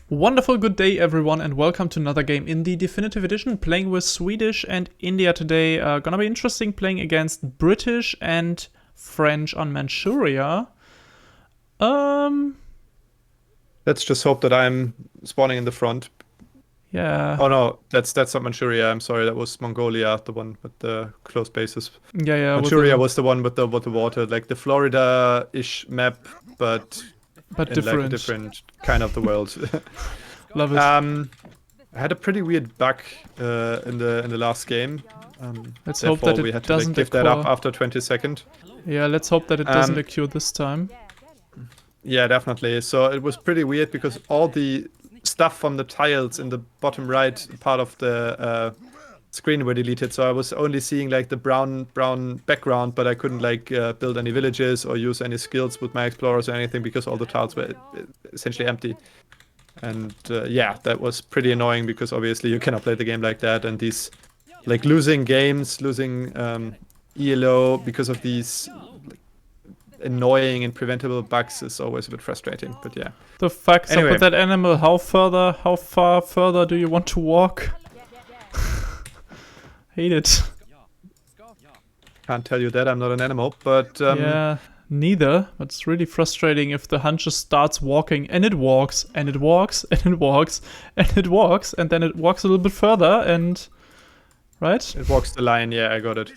Wonderful good day everyone and welcome to another game in the Definitive Edition, playing with Swedish and India today. Gonna be interesting playing against British and French on Manchuria. Let's just hope that I'm spawning in the front. Yeah. Oh no, that's not Manchuria. I'm sorry, that was Mongolia, the one with the close bases. Yeah. Manchuria was the one with the water, like the Florida-ish map, but different. Like a different kind of the world. Love it. I had a pretty weird bug in the last game. Let's hope that we it had to doesn't give that up after 20 seconds. Yeah, let's hope that it doesn't occur this time. Yeah, definitely. So it was pretty weird because all the stuff from the tiles in the bottom right part of the screen were deleted. So I was only seeing like the brown background, but I couldn't like build any villages or use any skills with my explorers or anything because all the tiles were essentially empty. And yeah, that was pretty annoying because obviously you cannot play the game like that. And these like losing games, losing ELO because of these annoying and preventable bugs is always a bit frustrating, but yeah. The fuck's up with that animal? How far further do you want to walk? Hate it. Can't tell you that, I'm not an animal, but yeah, neither. But it's really frustrating if the hunt just starts walking and it walks and it walks and it walks and it walks and then it walks a little bit further and right? It walks the line, yeah, I got it.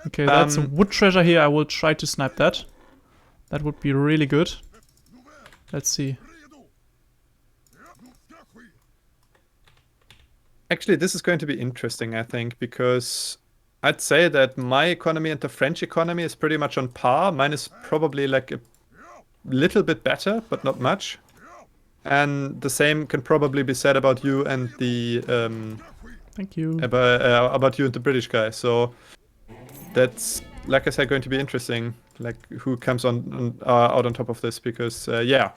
Okay, that's a wood treasure here. I will try to snipe that. That would be really good. Let's see. Actually, this is going to be interesting, I think, because I'd say that my economy and the French economy is pretty much on par. Mine is probably like a little bit better, but not much. And the same can probably be said about you and the thank you. About you and the British guy. So that's, like I said, going to be interesting. Like who comes on out on top of this, because yeah,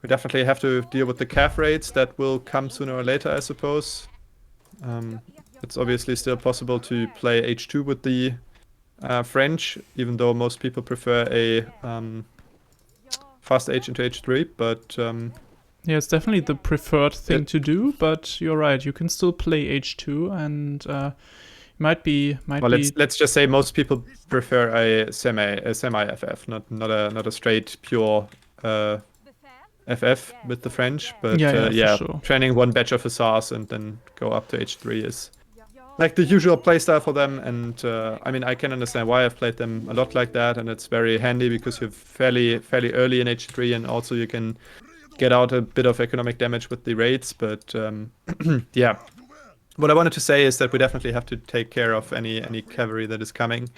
we definitely have to deal with the calf rates that will come sooner or later, I suppose. It's obviously still possible to play H2 with the French, even though most people prefer a fast H into H3, but yeah, it's definitely the preferred thing to do, but you're right, you can still play H2 and might be. Let's just say most people prefer a semi FF, not a straight pure FF with the French. But yeah, sure. Training one batch of hussars and then go up to H3 is like the usual playstyle for them. And I mean, I can understand why I've played them a lot like that, and it's very handy because you're fairly early in H3, and also you can get out a bit of economic damage with the raids. But yeah. What I wanted to say is that we definitely have to take care of any cavalry that is coming.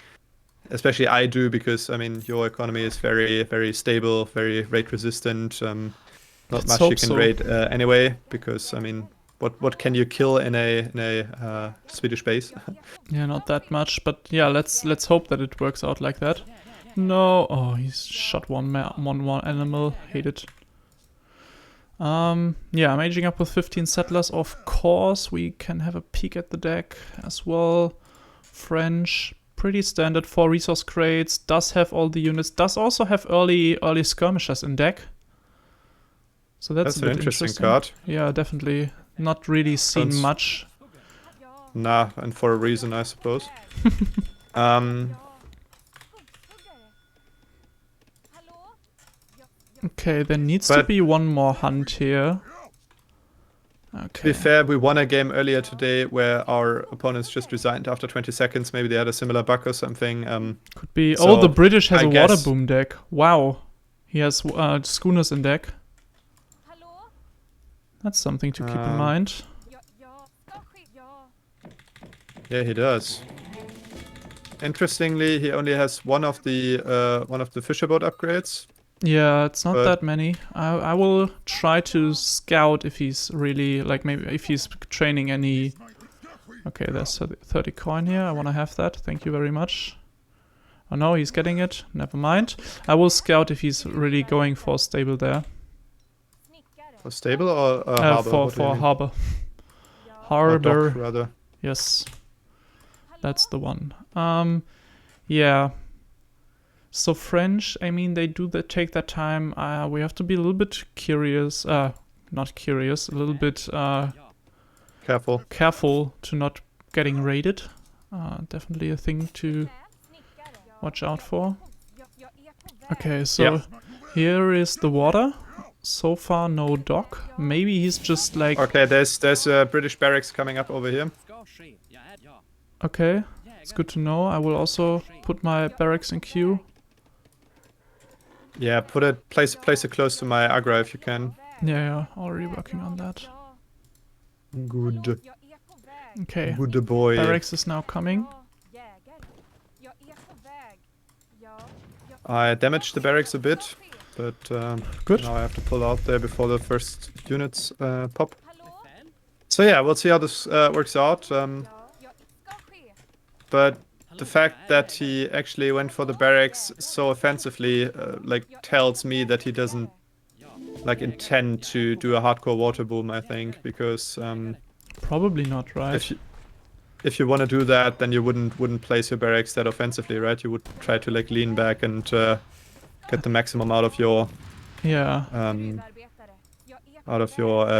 Especially I do, because I mean your economy is very stable, very raid resistant. Not much you can raid anyway, because I mean what can you kill in a Swedish base? Yeah, not that much, but yeah, let's hope that it works out like that. No, oh, he's shot one animal. Hate it. Yeah, I'm aging up with 15 settlers, of course. We can have a peek at the deck as well. French, pretty standard, 4 resource crates, does have all the units, does also have early skirmishers in deck. So that's a bit an interesting card. Yeah, definitely. Not really seen much. Nah, and for a reason, I suppose. Okay, there needs to be one more hunt here. Okay. To be fair, we won a game earlier today where our opponents just resigned after 20 seconds. Maybe they had a similar bug or something. Could be. So the British has a water boom deck. Wow. He has schooners in deck. That's something to keep in mind. Yeah, he does. Interestingly, he only has one of the fisher boat upgrades. Yeah, it's not that many. I will try to scout if he's really, like, maybe if he's training any... Okay, there's 30 coin here. I want to have that. Thank you very much. Oh no, he's getting it. Never mind. I will scout if he's really going for stable there. For stable or harbor? For harbor. Harbor. Dock, rather. Yes. That's the one. Yeah. So French, I mean, they do take that time. We have to be a little bit curious. not curious, a little bit Careful. to not getting raided. Definitely a thing to watch out for. Okay, so here is the water. So far, no dock. Maybe he's just like... Okay, there's British barracks coming up over here. Okay, it's good to know. I will also put my barracks in queue. Yeah, place it close to my aggro if you can. Yeah, already working on that. Good. Okay, Good boy. barracks is now coming. I damaged the barracks a bit, but Good. now I have to pull out there before the first units pop. So yeah, we'll see how this works out. But the fact that he actually went for the barracks so offensively, like, tells me that he doesn't like intend to do a hardcore water boom. I think because Probably not, right? if you want to do that, then you wouldn't place your barracks that offensively, right? You would try to like lean back and get the maximum out of your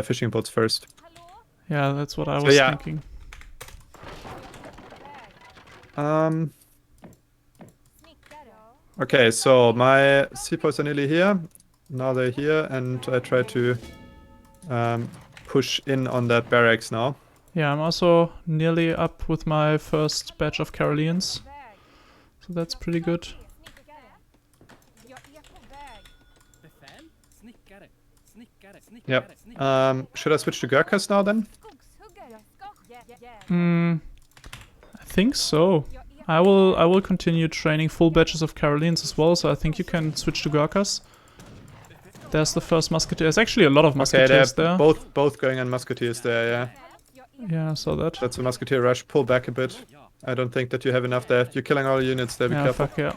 fishing boats first. Yeah, that's what I was thinking. Okay, so my seaports are nearly here. Now they're here, and I try to push in on that barracks now. Yeah, I'm also nearly up with my first batch of Karelians. So that's pretty good. Yep. Should I switch to 𝐿𝐸𝐸𝐻 now then? I think so. I will continue training full batches of Karelians as well, so I think you can switch to 𝐿𝐸𝐸𝐻. There's the first musketeer. There's actually a lot of musketeers there. Both going on musketeers there, yeah. Yeah, I saw that. That's a musketeer rush. Pull back a bit. I don't think that you have enough there. You're killing all the units there, be careful. Fuck yeah.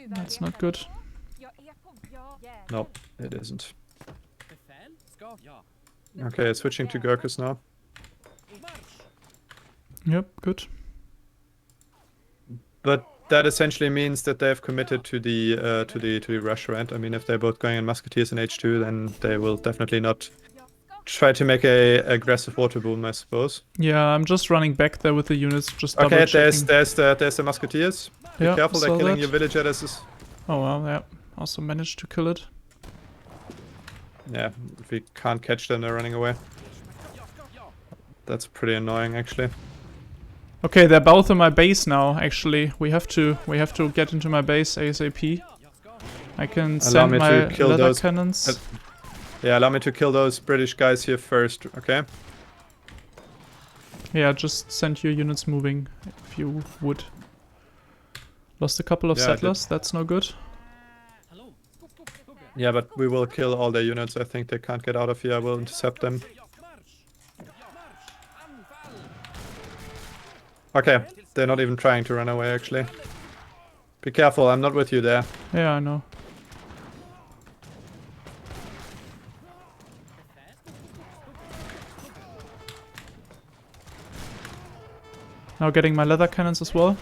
That's not good. No, it isn't. Okay, switching to 𝐿𝐸𝐸𝐻 now. Yep, good. But that essentially means that they've committed to the rush, right? I mean, if they're both going in musketeers in H2, then they will definitely not try to make a aggressive water boom, I suppose. Yeah, I'm just running back there with the units, just double checking. there's the musketeers. Be careful, they're killing your villagers. Oh well, yeah. Also managed to kill it. Yeah, if we can't catch them, they're running away. That's pretty annoying, actually. Okay, they're both in my base now. Actually, we have to get into my base ASAP. I can send my leather cannons. Yeah, allow me to kill those British guys here first, okay? Yeah, just send your units moving, if you would. Lost a couple of settlers, that's no good. Yeah, but we will kill all their units. I think they can't get out of here. I will intercept them. Okay, they're not even trying to run away, actually. Be careful, I'm not with you there. Yeah, I know. Now getting my leather cannons as well.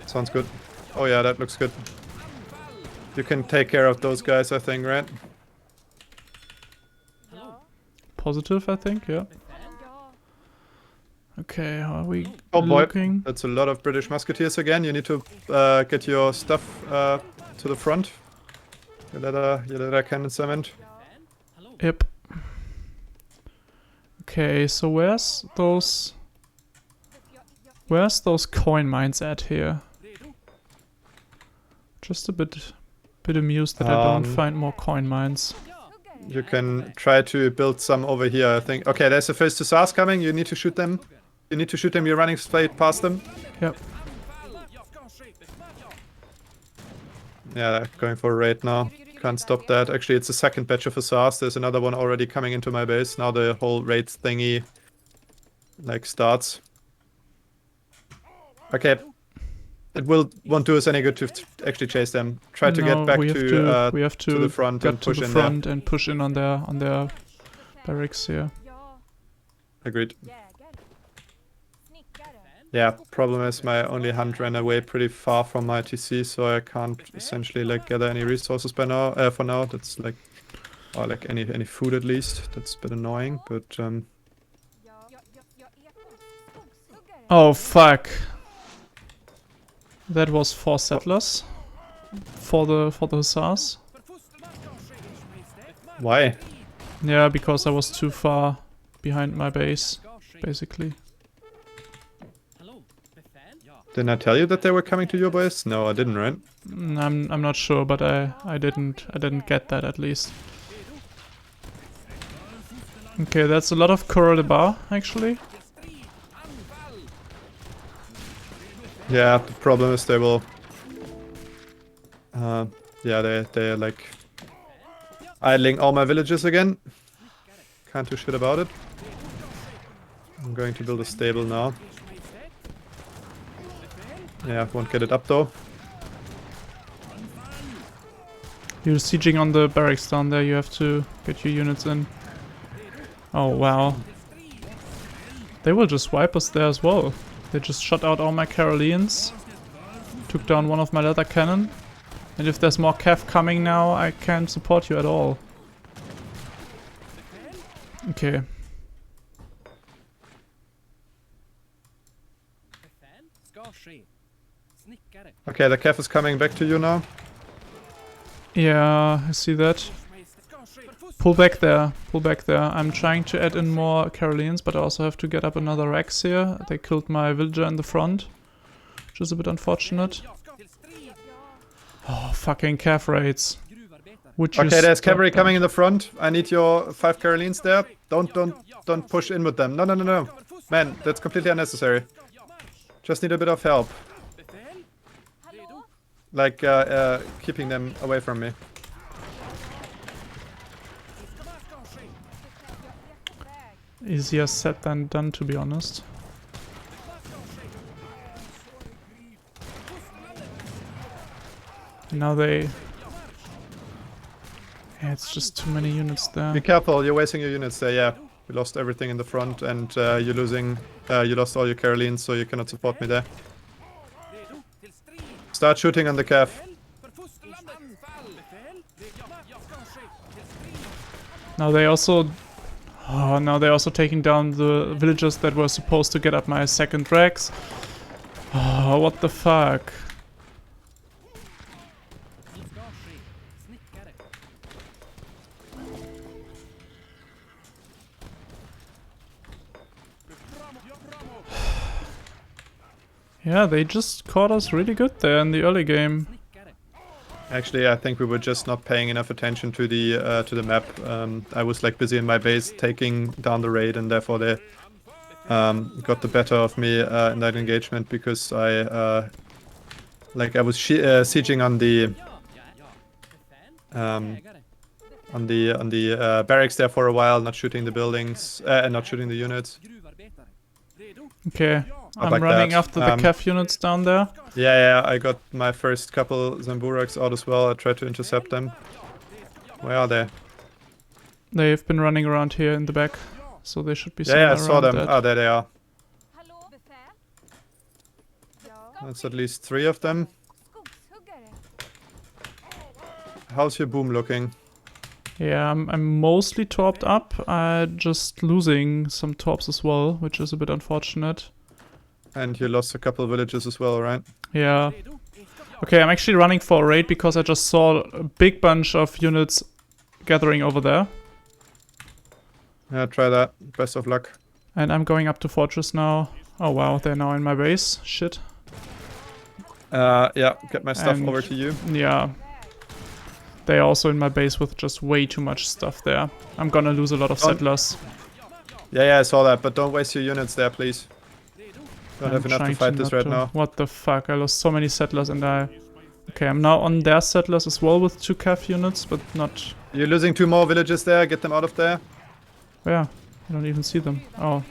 Sounds good. Oh yeah, that looks good. You can take care of those guys, I think, right? Positive, I think, yeah. Okay, how are we looking? That's a lot of British musketeers again. You need to get your stuff to the front. Your leather cannon cement. Yep. Okay, so where's those coin mines at here? Just a bit amused that I don't find more coin mines. You can try to build some over here, I think. Okay, there's the first hussars coming. You need to shoot them. You're running straight past them. Yep. Yeah, they're going for a raid now. Can't stop that. Actually, it's the second batch of hussars. There's another one already coming into my base. Now the whole raid thingy like starts. Okay. It won't do us any good to actually chase them. Try to get back to the front and push in there. And push in on their barracks here. Agreed. Yeah, problem is my only hunt ran away pretty far from my TC, so I can't essentially like gather any resources by now. For now, that's like, or like any food at least. That's a bit annoying, but Oh fuck. That was 4 settlers for the hussars. why? Yeah, because I was too far behind my base, basically. Didn't I tell you that they were coming to your base? No, I didn't, right? I'm not sure, but I didn't get that at least. Okay, that's a lot of 𝐿𝐷 actually. Yeah, the problem is they will. Yeah, they're like idling all my villages again. Can't do shit about it. I'm going to build a stable now. Yeah, won't get it up though. You're sieging on the barracks down there, you have to get your units in. Oh wow. They will just wipe us there as well. They just shot out all my Karelians. Took down one of my leather cannon. And if there's more cav coming now, I can't support you at all. Okay. Okay, the cav is coming back to you now. Yeah, I see that. Pull back there, pull back there. I'm trying to add in more Karelians, but I also have to get up another Rex here. They killed my villager in the front, which is a bit unfortunate. Oh, fucking cav raids. Okay, there's cavalry coming in the front. I need your 5 Karelians there. Don't push in with them. No. Man, that's completely unnecessary. Just need a bit of help. Like, keeping them away from me. Easier said than done, to be honest. Now they... Yeah, it's just too many units there. Be careful, you're wasting your units there, yeah. We lost everything in the front and you're losing... you lost all your Karelians, so you cannot support me there. Start shooting on the cav. Now they also... Oh, now they're also taking down the villagers that were supposed to get up my second Rex. Oh, what the fuck? Yeah, they just caught us really good there in the early game. Actually, I think we were just not paying enough attention to the map. I was like busy in my base taking down the raid, and therefore they got the better of me in that engagement because I was sieging on the barracks there for a while, not shooting the buildings and not shooting the units. Okay, I'm like running that. after the cav units down there. Yeah, I got my first couple Zamburaks out as well. I tried to intercept them. Where are they? They've been running around here in the back, so they should be somewhere Yeah, I saw them. that. Ah, there they are. That's at least 3 of them. How's your boom looking? Yeah, I'm mostly torped up. Just losing some torps as well, which is a bit unfortunate. And you lost a couple villages as well, right? Yeah. Okay, I'm actually running for a raid because I just saw a big bunch of units gathering over there. Yeah, try that. Best of luck. And I'm going up to fortress now. Oh wow, they're now in my base. Shit. Yeah, get my stuff And over to you. Yeah. They're also in my base with just way too much stuff there. I'm gonna lose a lot of settlers. Yeah, I saw that, but don't waste your units there, please. Don't have enough to fight this right now. What the fuck, I lost so many settlers and Okay, I'm now on their settlers as well with 2 cav units, but not... You're losing 2 more villages there, get them out of there. Where? I don't even see them. Oh.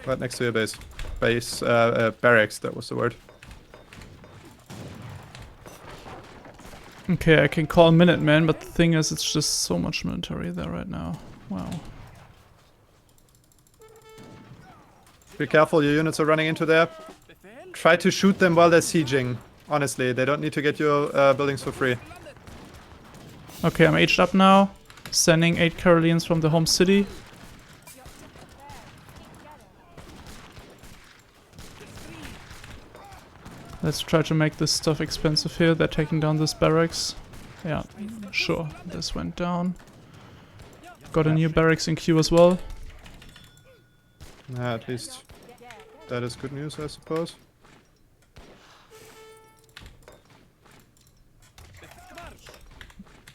Right next to your base. Barracks, that was the word. Okay, I can call Minutemen, but the thing is, it's just so much military there right now. Wow. Be careful, your units are running into there. Try to shoot them while they're sieging. Honestly, they don't need to get your buildings for free. Okay, I'm aged up now. Sending 8 Caroleans from the home city. Let's try to make this stuff expensive here. They're taking down this barracks. Yeah, sure. This went down. Got a new barracks in queue as well. Yeah, at least that is good news, I suppose.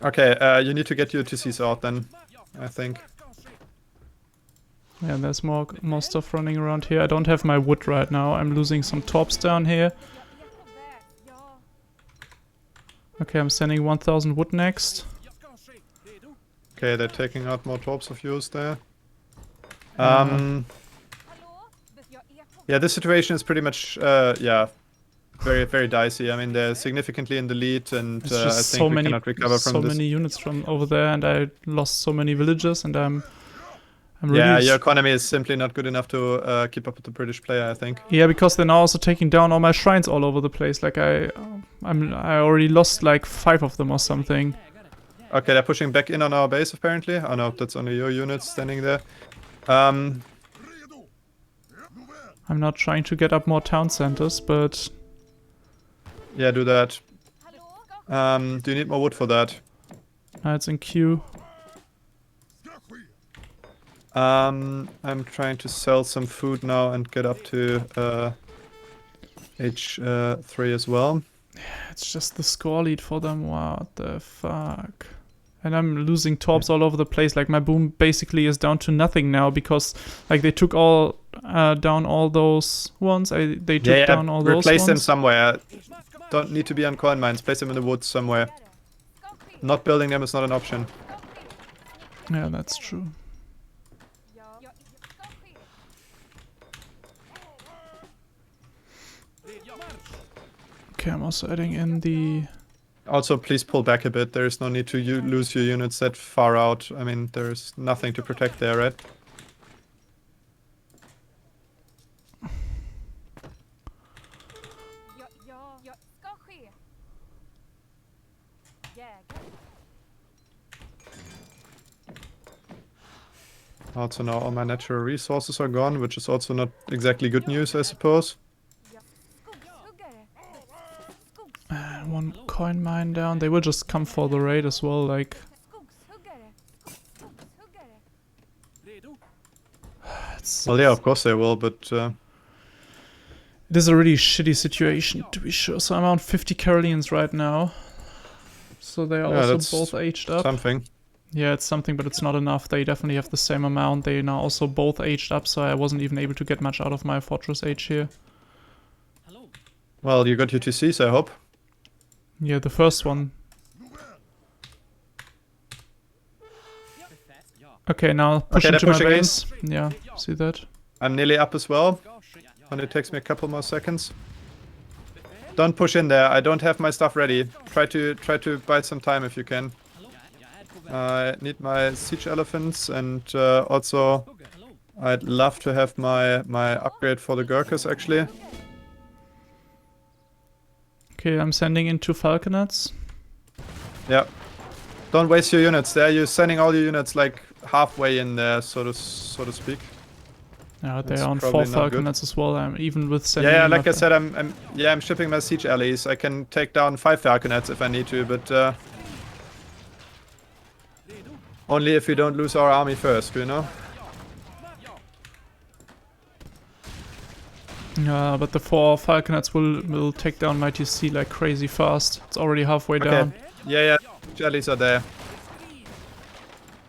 Okay, you need to get your TCs out then, I think. Yeah, there's more stuff running around here. I don't have my wood right now. I'm losing some torps down here. Okay, I'm sending 1000 wood next. Okay, they're taking out more torps of yours there. Yeah, this situation is pretty much, yeah, very, very dicey. I mean, they're significantly in the lead, and I think we cannot recover from this. So many units from over there, and I lost so many villages, and I'm really... Yeah, your economy is simply not good enough to keep up with the British player, I think. Yeah, because they're now also taking down all my shrines all over the place. Like, I already lost like 5 of them or something. Okay, they're pushing back in on our base, apparently. Oh no, that's only your units standing there. I'm not trying to get up more town centers, but... Yeah, do that. Do you need more wood for that? It's in queue. I'm trying to sell some food now and get up to H3 as well. It's just the score lead for them. What the fuck? And I'm losing torps all over the place. Like, my boom basically is down to nothing now because, like, they took all down all those ones. They took down all those ones. Replace them somewhere. Don't need to be on coin mines. Place them in the woods somewhere. Not building them is not an option. Yeah, that's true. Okay, I'm also adding in the... Also, please pull back a bit. There is no need to lose your units that far out. I mean, there's nothing to protect there, right? Also now all my natural resources are gone, which is also not exactly good news, I suppose. One coin mine down. They will just come for the raid as well, like... Well, yeah, of course they will, but... It is a really shitty situation, to be sure. So I'm on 50 Caroleans right now. So they are also both aged up. Something. Yeah, it's something, but it's not enough. They definitely have the same amount. They now also both aged up, so I wasn't even able to get much out of my fortress age here. Well, you got your TCs, I hope. Yeah, the first one. Okay, now push into my base. Yeah, see that? I'm nearly up as well. Only takes me a couple more seconds. Don't push in there. I don't have my stuff ready. Try to buy some time if you can. I need my siege elephants, and also I'd love to have my upgrade for the Gurkhas actually. Okay, I'm sending in 2 falconets. Yeah. Don't waste your units there. You're sending all your units like halfway in there, so to speak. Yeah, they're on 4 falconets as well. I'm even with sending. Yeah, like I said, I'm shipping my siege allies. I can take down 5 falconets if I need to, but only if we don't lose our army first, you know? Yeah, but the 4 falconets will take down my TC like crazy fast. It's already halfway down. Yeah, jellies are there.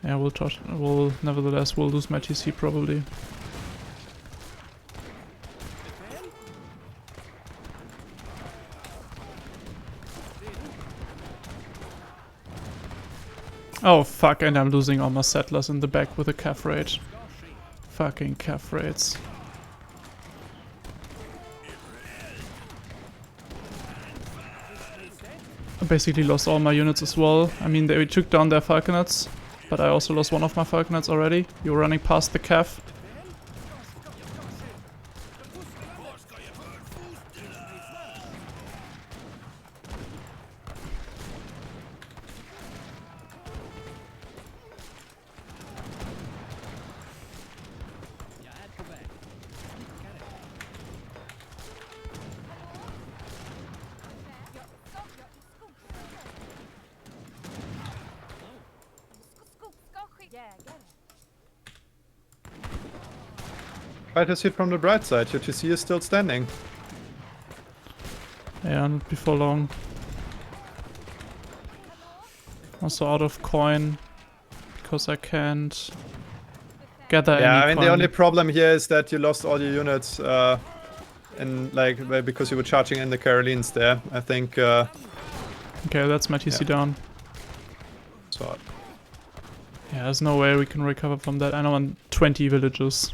Yeah, nevertheless we'll lose my TC probably. Oh fuck, and I'm losing all my settlers in the back with a cav raid. Fucking cav raids. I basically lost all my units as well. I mean, they took down their falconets, but I also lost one of my falconets already. You're running past the cav. Try to see it from the bright side. Your TC is still standing. Yeah, not before long. Also out of coin because I can't gather any Yeah, I mean coin. the only problem here is that you lost all your units, and like because you were charging in the 𝐘𝐸𝐿iNs there. I think. Okay, that's my TC down. So. Yeah, there's no way we can recover from that. I know on 20 villages.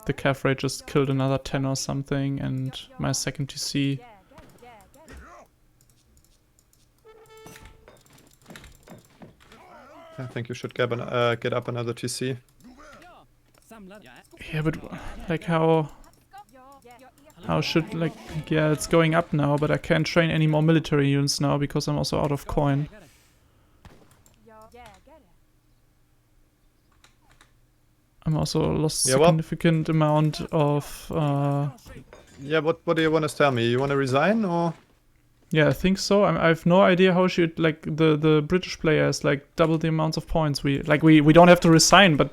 The calf rate just killed another 10 or something, and my second TC. I think you should get up another TC. Yeah, but like how should like yeah, it's going up now, but I can't train any more military units now because I'm also out of coin. I'm also lost significant amount of. Yeah, what do you want to tell me? You want to resign or? Yeah, I think so. I have no idea how should like the British players like double the amounts of points. We don't have to resign, but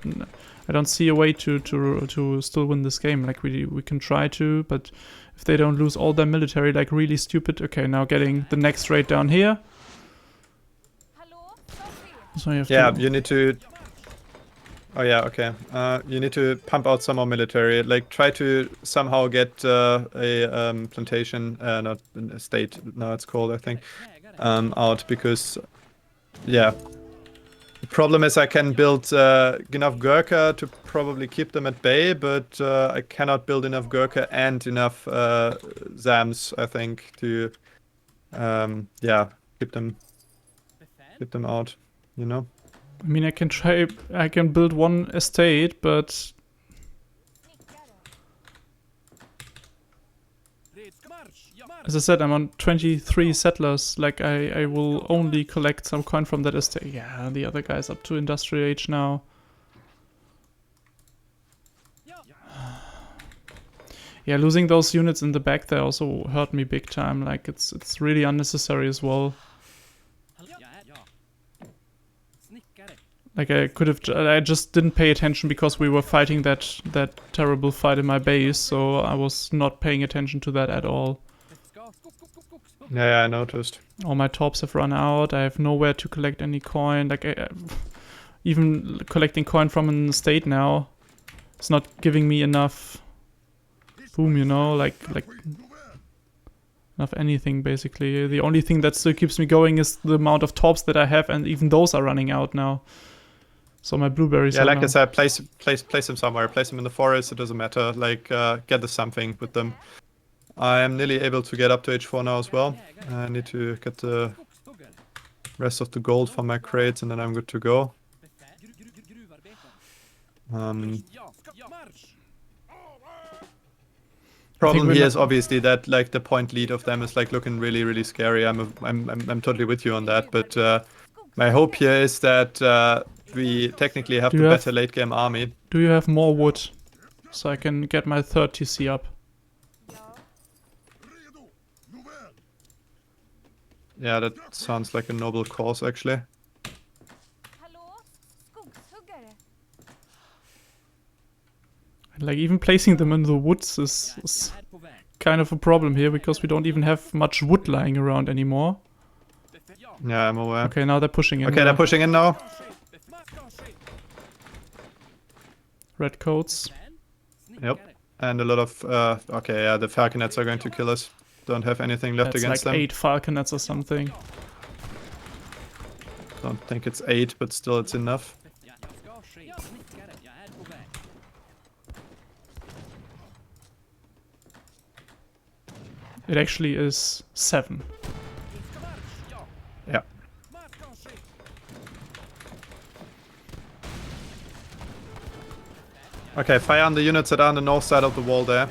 I don't see a way to still win this game. Like we can try to, but if they don't lose all their military, like really stupid. Okay, now getting the next raid down here. So you have you need to. Oh yeah, okay. You need to pump out some more military. Like try to somehow get a plantation, not a state. Now it's called, I think, out because, yeah. The problem is I can build enough 𝐿 to probably keep them at bay, but I cannot build enough 𝐿 and enough ZAMs, I think, to yeah, keep them out. You know. I mean, I can build one estate, but as I said, I'm on 23 settlers. Like, I will only collect some coin from that estate. Yeah, the other guy's up to industrial age now. Yeah, losing those units in the back there also hurt me big time. Like, it's really unnecessary as well. Like I just didn't pay attention because we were fighting that terrible fight in my base, so I was not paying attention to that at all. Yeah, I noticed. All my torps have run out. I have nowhere to collect any coin. Like even collecting coin from an estate now, it's not giving me enough. Boom, you know, like enough anything basically. The only thing that still keeps me going is the amount of torps that I have, and even those are running out now. So my blueberries. Yeah, like I said, place them somewhere. Place them in the forest. It doesn't matter. Like get the something with them. I am nearly able to get up to H4 now as well. I need to get the rest of the gold from my crates, and then I'm good to go. Problem here is obviously that like the point lead of them is like looking really, really scary. I'm totally with you on that. But my hope here is that we technically have the better late game army. Do you have more wood, so I can get my third TC up? Yeah, that sounds like a noble cause actually. Like even placing them in the woods is kind of a problem here because we don't even have much wood lying around anymore. Yeah, I'm aware. Okay, now they're pushing in. Okay, they're pushing in now. Red coats. Yep. And a lot of okay, yeah, the falconets are going to kill us. Don't have anything left against them. Like 8 falconets or something. Don't think it's 8, but still it's enough. It actually is 7. Yeah. Okay, fire on the units that are on the north side of the wall there.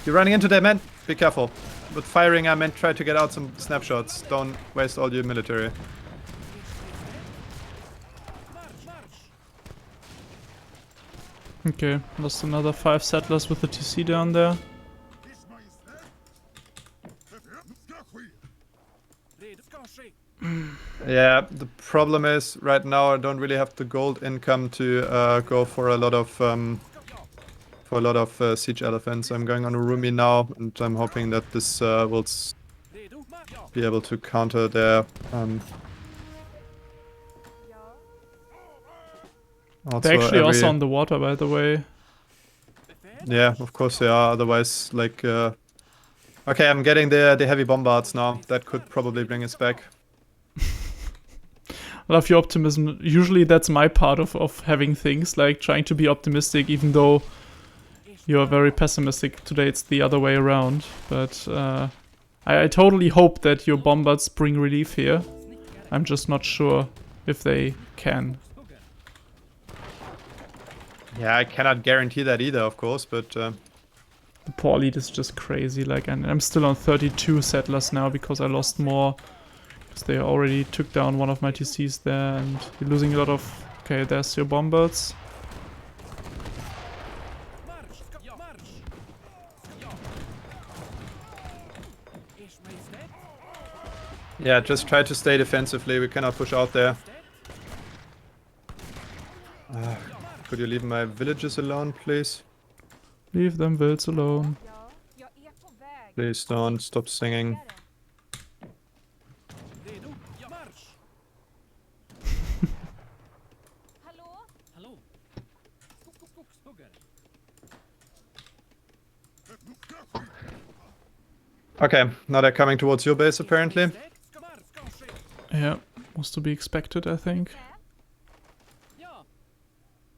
You're running into them, man. Be careful. With firing, I meant try to get out some snapshots. Don't waste all your military. Okay, lost another 5 settlers with the TC down there. Yeah, the problem is right now I don't really have the gold income to go for a lot of siege elephants. I'm going on a Rumi now, and I'm hoping that this will be able to counter their. They're actually also on the water, by the way. Yeah, of course they are. Otherwise, like, okay, I'm getting the heavy bombards now. That could probably bring us back. I love your optimism. Usually that's my part of having things, like trying to be optimistic, even though you're very pessimistic. Today it's the other way around. But I totally hope that your bombards bring relief here. I'm just not sure if they can. Yeah, I cannot guarantee that either, of course, but... The poor lead is just crazy, like, and I'm still on 32 settlers now because I lost more. Because they already took down one of my TCs there, and you're losing a lot of... Okay, there's your bombards. Yeah, just try to stay defensively, we cannot push out there. Could you leave my villages alone, please? Leave them vills alone. Please don't stop singing. Okay, now they're coming towards your base apparently. Yeah, was to be expected, I think.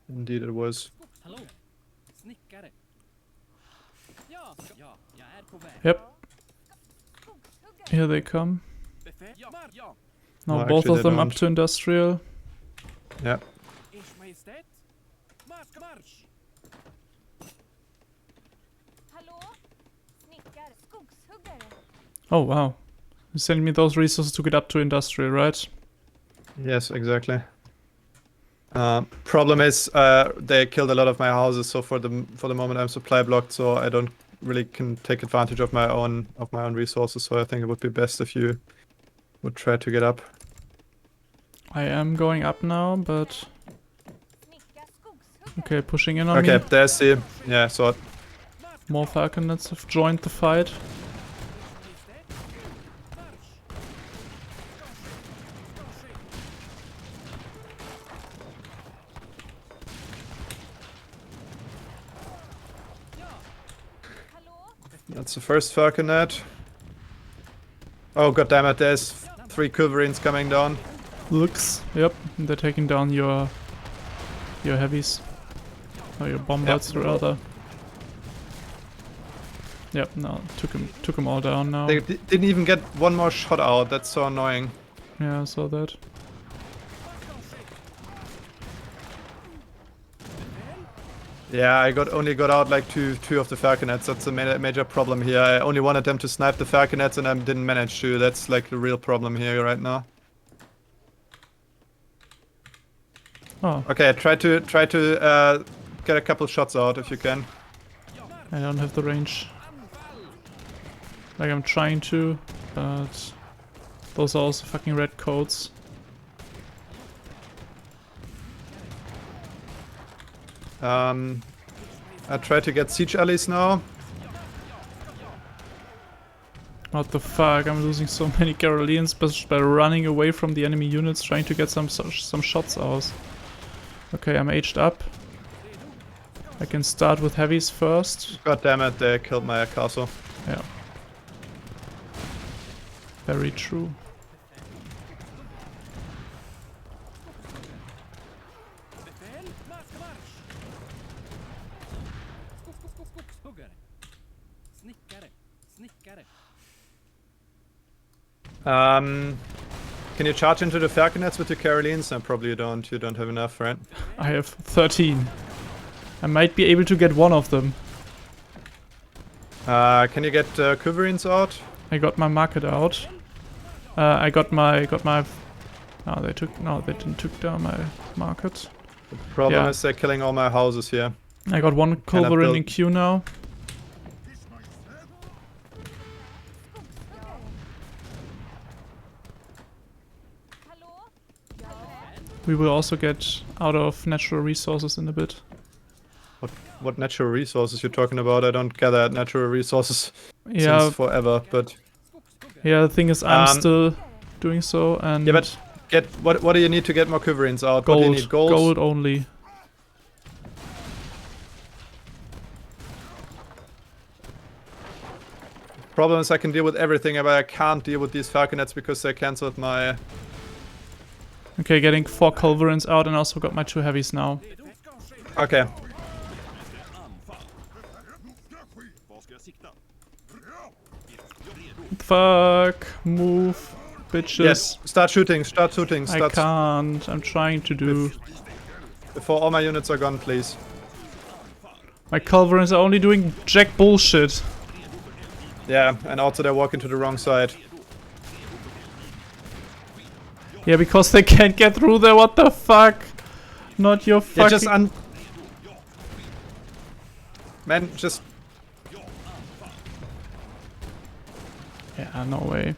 Indeed it was. Yep. Here they come. Now No, both actually of them they up don't. to industrial. Yeah. Oh wow. You sent me those resources to get up to industrial, right? Yes, exactly. Problem is, they killed a lot of my houses, so for the moment I'm supply blocked, so I don't really can take advantage of my own resources. So I think it would be best if you would try to get up. I am going up now, but okay, pushing in on me. Okay, there's the so More falconets have joined the fight. that's the first falconet. Oh god damn it! There's 3 Quiverines coming down. Looks, yep, they're taking down your heavies. Or your bombards, rather. Yep, no, took him all down now. They didn't even get one more shot out. That's so annoying. Yeah, I saw that. Yeah, I only got out like two of the falconets. That's a major problem here. I only wanted them to snipe the falconets and I didn't manage to. That's like the real problem here right now. Oh, Okay, try to get a couple shots out if you can. I don't have the range. Like I'm trying to, but those are also fucking red coats. I try to get siege allies now. What the fuck, I'm losing so many Caroleans just by running away from the enemy units trying to get some shots out. Okay, I'm aged up. I can start with heavies first. God damn it, they killed my castle. Yeah. Very true. Can you charge into the falconets with your Carolines? No, probably you don't. You don't have enough, right? I have 13. I might be able to get one of them. Can you get Quiverines out? I got my market out. I got my. No, they didn't took down my market. The problem is they're killing all my houses here. I got one culverin in queue now. We will also get out of natural resources in a bit. What natural resources you're talking about? I don't gather natural resources Yeah, since forever, but... Yeah, the thing is I'm still doing so, and... Yeah, but what do you need to get more quiverines out? Gold. What do you need? Gold only. Problem is I can deal with everything, but I can't deal with these falconets because they cancelled my... Okay, getting 4 culverins out and also got my 2 heavies now. Okay. Fuck, move, bitches. Yes, start shooting. I can't, I'm trying to do... Before all my units are gone, please. My culverins are only doing jack bullshit. Yeah, and also they're walking to the wrong side. Yeah, because they can't get through there, what the fuck? Not your fucking... Yeah, just Man, just... Yeah, no way.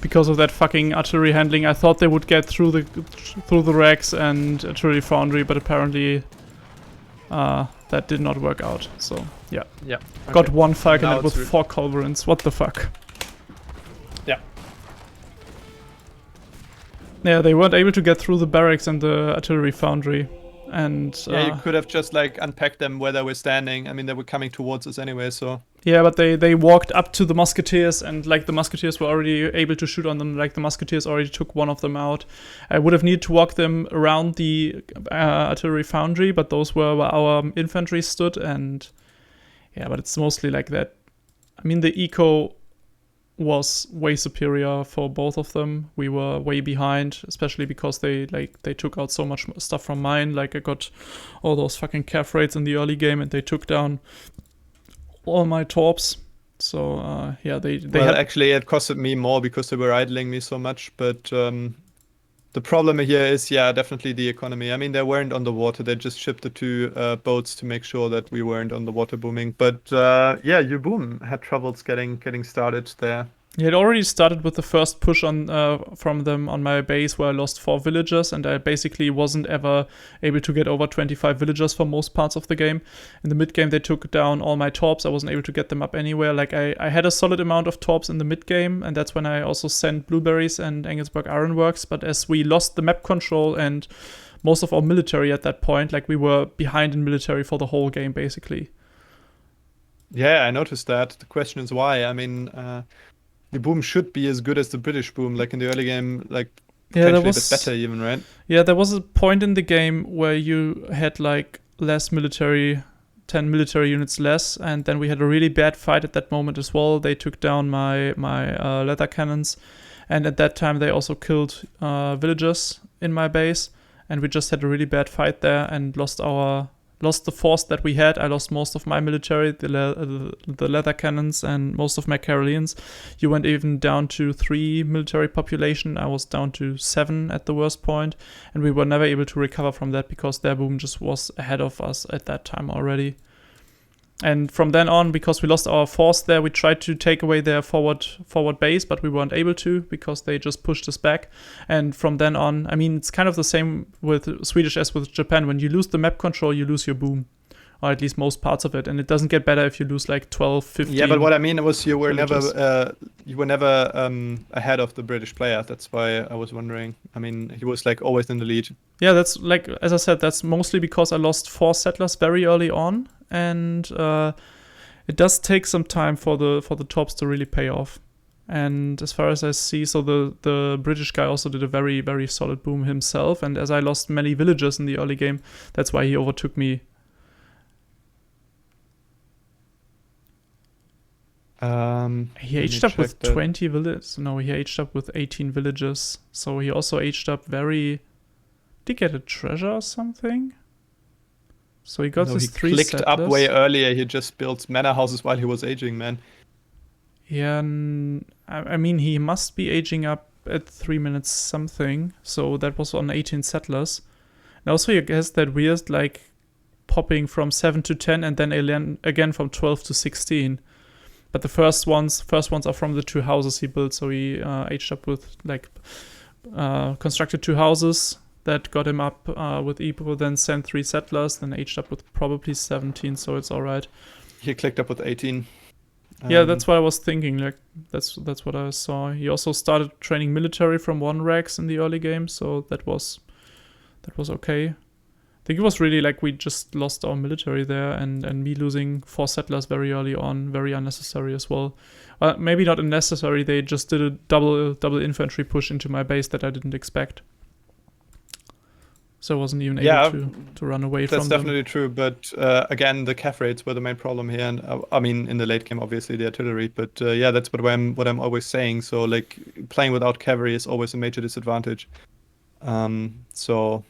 Because of that fucking artillery handling, I thought they would get through the racks and artillery foundry, but apparently that did not work out. So yeah, Yeah. Okay. got 1 falconet with 4 four culverins. What the fuck? Yeah. Yeah, they weren't able to get through the barracks and the artillery foundry, and Yeah, you could have just like unpacked them where they were standing. I mean, they were coming towards us anyway, so... Yeah, but they walked up to the musketeers, and like the musketeers were already able to shoot on them. Like the musketeers already took 1 of them out. I would have needed to walk them around the artillery foundry, but those were where our infantry stood. And yeah, but it's mostly like that. I mean, the eco was way superior for both of them. We were way behind, especially because they took out so much stuff from mine. Like I got all those fucking calf raids in the early game, and they took down all my torps. So yeah, they well, actually it costed me more because they were idling me so much, but the problem here is, yeah, definitely the economy. I mean, they weren't on the water, they just shipped the 2 boats to make sure that we weren't on the water booming. But yeah, you boom had troubles getting started there. Yeah, it already started with the first push on from them on my base, where I lost 4 villagers, and I basically wasn't ever able to get over 25 villagers for most parts of the game. In the mid game, they took down all my torps. I wasn't able to get them up anywhere. Like I had a solid amount of torps in the mid game, and that's when I also sent blueberries and Engelsberg Ironworks. But as we lost the map control and most of our military at that point, like we were behind in military for the whole game basically. Yeah, I noticed that. The question is why. I mean, the boom should be as good as the British boom, like in the early game, like potentially a bit better even, right? Yeah, there was a point in the game where you had like less military, 10 military units less, and then we had a really bad fight at that moment as well. They took down my leather cannons, and at that time they also killed villagers in my base, and we just had a really bad fight there and lost the force that we had. I lost most of my military, the leather cannons, and most of my Caroleans. You went even down to 3 military population. I was down to 7 at the worst point, and we were never able to recover from that because their boom just was ahead of us at that time already. And from then on, because we lost our force there, we tried to take away their forward base, but we weren't able to because they just pushed us back. And from then on, I mean, it's kind of the same with Swedish as with Japan. When you lose the map control, you lose your boom, or at least most parts of it. And it doesn't get better if you lose like 12, 15. Yeah, but what I mean was you were villages. never ahead of the British player. That's why I was wondering. I mean, he was like always in the lead. Yeah, that's like, as I said, that's mostly because I lost 4 settlers very early on. And it does take some time for the torps to really pay off. And as far as I see, so the British guy also did a very, very solid boom himself. And as I lost many villagers in the early game, that's why he overtook me. He aged up with 20 villages. No, he aged up with 18 villages. So he also aged up very... Did he get a treasure or something? So he got his 3 clicked settlers. up way earlier. He just built manor houses while he was aging, man. Yeah, I mean, he must be aging up at 3 minutes something. So that was on 18 settlers. And also, he has that weird, like, popping from 7 to 10 and then again from 12 to 16. But the first ones are from the 2 houses he built. So he aged up with, like, constructed 2 houses, that got him up with Epo, then sent 3 settlers, then aged up with probably 17, so it's alright. He clicked up with 18. Yeah, that's what I was thinking. Like that's what I saw. He also started training military from 1 Rex in the early game, so that was okay. I think it was really like we just lost our military there, and me losing 4 settlers very early on, very unnecessary as well. Maybe not unnecessary. They just did a double infantry push into my base that I didn't expect. So I wasn't even able to run away from them. That's definitely true, but again, the cav rates were the main problem here, and I mean, in the late game, obviously the artillery, but that's what I'm always saying. So like playing without cavalry is always a major disadvantage. So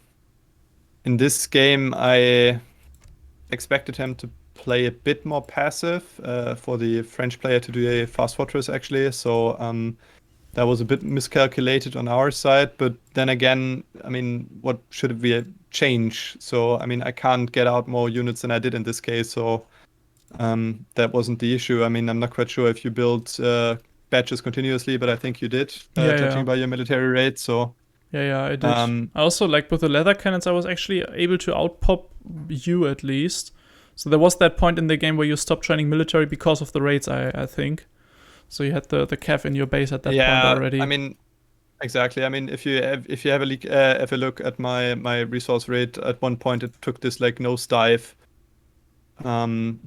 in this game, I expected him to play a bit more passive, for the French player to do a fast fortress actually. So that was a bit miscalculated on our side, but then again, I mean, what should we change? So, I mean, I can't get out more units than I did in this case, so that wasn't the issue. I mean, I'm not quite sure if you built batches continuously, but I think you did, judging by your military rate, so... Yeah, I did. I also, like, with the leather cannons, I was actually able to outpop you, at least. So there was that point in the game where you stopped training military because of the raids, I think. So you had the cav in your base at that point already. I mean, exactly. I mean, if you have a look at my resource rate, at one point it took this like nosedive,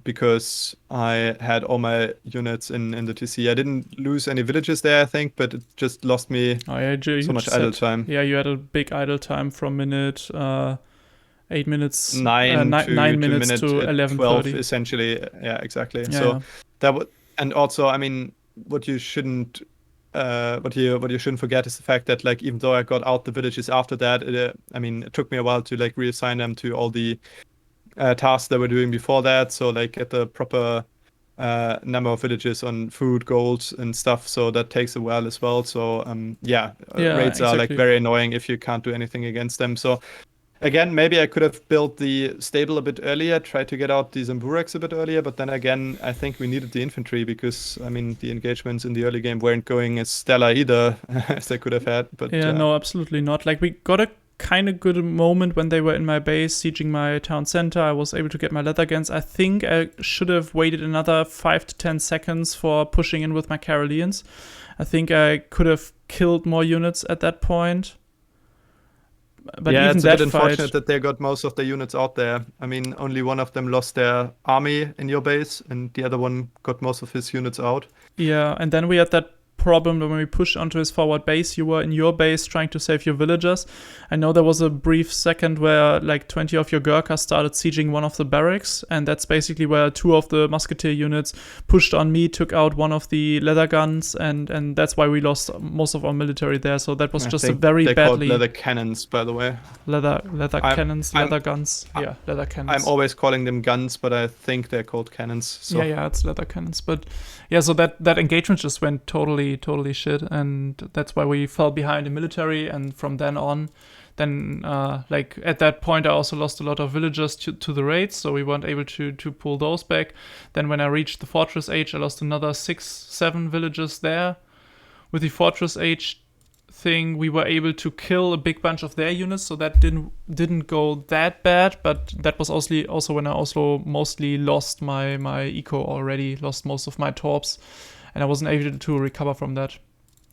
because I had all my units in the TC. I didn't lose any villages there, I think, but it just lost me so much idle time. Yeah, you had a big idle time from minute 8 minutes, 9 minutes to 11:30, 12, essentially. Yeah, exactly. Yeah, so that would, and also, I mean, what you shouldn't forget is the fact that, like, even though I got out the villages after that, I mean, it took me a while to like reassign them to all the tasks that we're doing before that. So like get the proper number of villages on food, gold, and stuff. So that takes a while as well. So raids are like very annoying if you can't do anything against them. So again, maybe I could have built the stable a bit earlier, tried to get out the Zambureks a bit earlier, but then again, I think we needed the infantry because, I mean, the engagements in the early game weren't going as stellar either as they could have had. But no, absolutely not. Like, we got a kind of good moment when they were in my base, sieging my town center. I was able to get my leather guns. I think I should have waited another 5 to 10 seconds for pushing in with my Caroleans. I think I could have killed more units at that point. But yeah, even it's a bit fight, unfortunate that they got most of the units out there. I mean, only one of them lost their army in your base, and the other one got most of his units out. Yeah, and then we had that problem when we pushed onto his forward base. You were in your base trying to save your villagers. I know there was a brief second where like 20 of your Gurkha started sieging one of the barracks, and that's basically where 2 of the musketeer units pushed on me, took out one of the leather guns, and that's why we lost most of our military there. So that was just a very they badly... called leather cannons, by the way. Leather cannons, leather guns. Yeah, leather cannons. I'm always calling them guns, but I think they're called cannons. So. Yeah, it's leather cannons. But yeah, so that engagement just went totally shit, and that's why we fell behind in military. And from then on, like at that point, I also lost a lot of villagers to the raids, so we weren't able to pull those back. Then when I reached the fortress age, I lost another 6-7 villages there. With the fortress age thing, we were able to kill a big bunch of their units, so that didn't go that bad. But that was also when I also mostly lost my eco already, lost most of my torps, and I wasn't able to recover from that.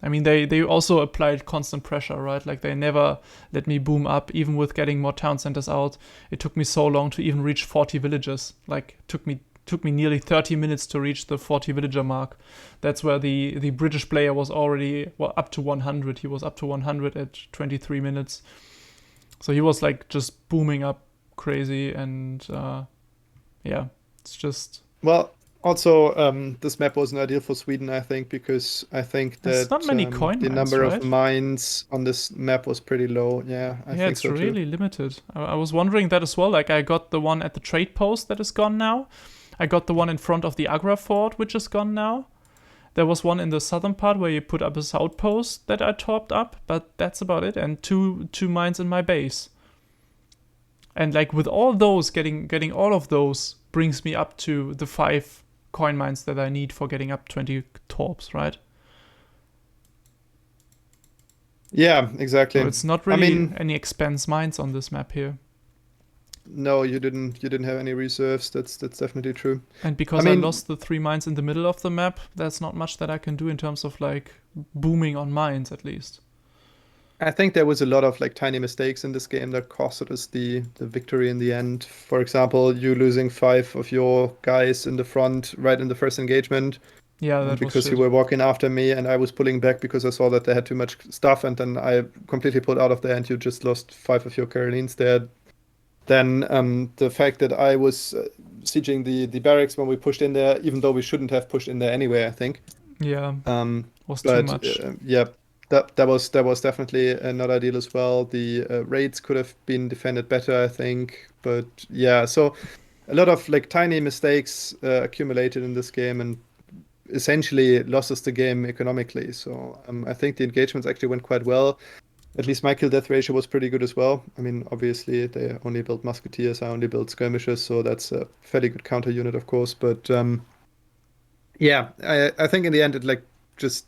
I mean, they also applied constant pressure, right? Like, they never let me boom up, even with getting more town centers out. It took me so long to even reach 40 villages. Like, took me nearly 30 minutes to reach the 40 villager mark. That's where the British player was already up to 100. He was up to 100 at 23 minutes. So he was like just booming up crazy, and it's just... Well, also, this map wasn't ideal for Sweden, I think, because I think that there's not many coin the mines, number right? of mines on this map was pretty low. Yeah, I think it's so really too. limited. I was wondering that as well. Like, I got the one at the trade post that is gone now. I got the one in front of the Agra fort, which is gone now. There was one in the southern part where you put up a outpost that I topped up, but that's about it. And two mines in my base. And like with all those, getting all of those brings me up to the 5 coin mines that I need for getting up 20 torps, right? Yeah, exactly. So it's not really any expense mines on this map here. No, you didn't have any reserves. That's definitely true. And because I lost the 3 mines in the middle of the map, there's not much that I can do in terms of like booming on mines at least. I think there was a lot of like tiny mistakes in this game that costed us the victory in the end. For example, you losing 5 of your guys in the front right in the first engagement. Yeah, that because was shit. you were walking after me and I was pulling back because I saw that they had too much stuff, and then I completely pulled out of there and you just lost 5 of your Carolines there. Then the fact that I was sieging the barracks when we pushed in there, even though we shouldn't have pushed in there anyway, I think. Yeah, was but, too much. Yeah, that was definitely not ideal as well. The raids could have been defended better, I think. But yeah, so a lot of like tiny mistakes accumulated in this game and essentially lost us the game economically. So I think the engagements actually went quite well. At least my kill-death ratio was pretty good as well. I mean, obviously, they only built musketeers, I only built skirmishers, so that's a fairly good counter unit, of course. But yeah, I think in the end it like just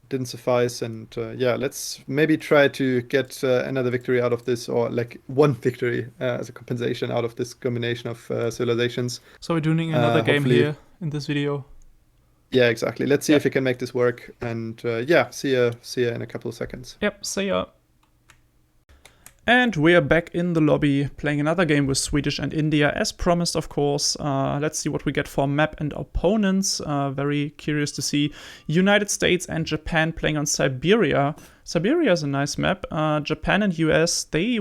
didn't suffice. And yeah, let's maybe try to get another victory out of this, or like one victory as a compensation out of this combination of civilizations. So we're doing another game hopefully... here in this video. Yeah, exactly. Let's see if we can make this work. And yeah, see ya in a couple of seconds. Yep, see ya. And we're back in the lobby playing another game with Swedish and India, as promised, of course. Let's see what we get for map and opponents. Very curious to see United States and Japan playing on Siberia. Siberia is a nice map. Japan and US, they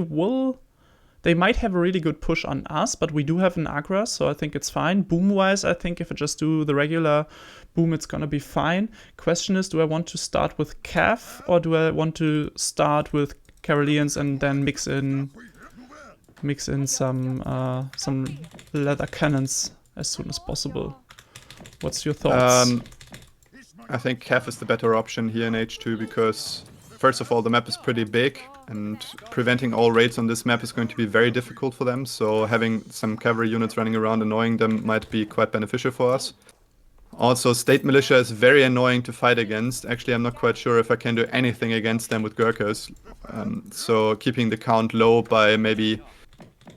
might have a really good push on us, but we do have an Agra, so I think it's fine. Boom-wise, I think if I just do the regular boom, it's gonna be fine. Question is, do I want to start with Cav, or do I want to start with Karelians and then mix in some leather cannons as soon as possible? What's your thoughts? I think Cav is the better option here in H2 because first of all, the map is pretty big, and preventing all raids on this map is going to be very difficult for them. So having some cavalry units running around annoying them might be quite beneficial for us. Also, state militia is very annoying to fight against. Actually, I'm not quite sure if I can do anything against them with Gurkhas. So keeping the count low by maybe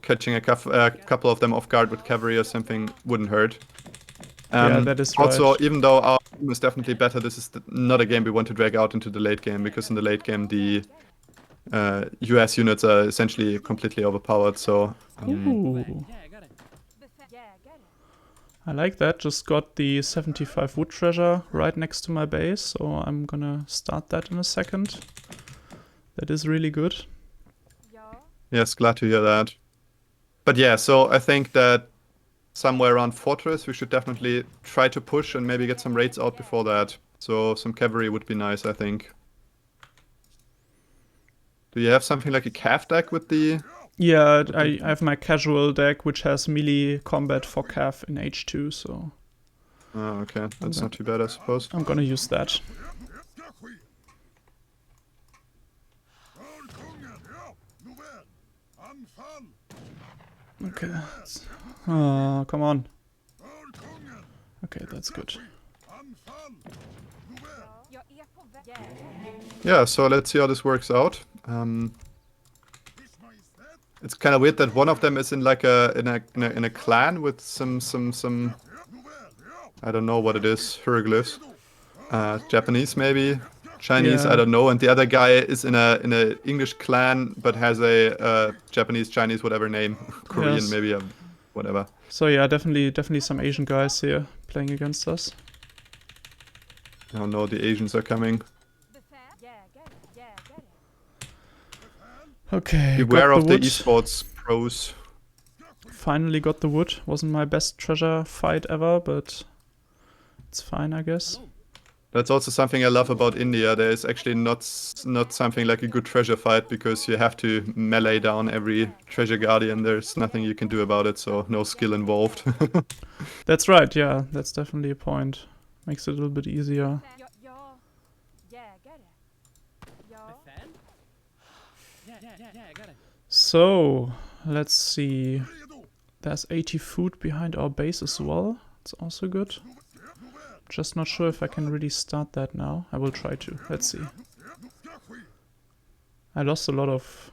catching a couple of them off guard with cavalry or something wouldn't hurt. Yeah, that is right. Also, even though our team is definitely better, this is not a game we want to drag out into the late game, because in the late game the US units are essentially completely overpowered. So ooh. I like that. Just got the 75 wood treasure right next to my base, so I'm gonna start that in a second. That is really good. Yes, glad to hear that. But yeah, so I think that somewhere around Fortress we should definitely try to push and maybe get some raids out before that. So some cavalry would be nice, I think. Do you have something like a Cav deck with the... Yeah, I have my casual deck, which has melee combat for Cav in H2, so... Oh, okay. That's not too bad, I suppose. I'm gonna use that. Okay. Oh, come on. Okay, that's good. Yeah, so let's see how this works out. It's kind of weird that one of them is in like in a clan with some I don't know what it is, hieroglyphs. Japanese maybe, Chinese, yeah. I don't know, and the other guy is in a English clan but has a Japanese, Chinese, whatever name, Korean, yes. Maybe, whatever. So yeah, definitely some Asian guys here playing against us. Oh no, the Asians are coming. Okay, beware of the esports pros. Finally got the wood. Wasn't my best treasure fight ever, but it's fine, I guess. That's also something I love about India. There is actually not something like a good treasure fight, because you have to melee down every treasure guardian. There's nothing you can do about it, so no skill involved. That's right, yeah. That's definitely a point. Makes it a little bit easier. So, let's see. There's 80 food behind our base as well. It's also good. Just not sure if I can really start that now. I will try to. Let's see. I lost a lot of...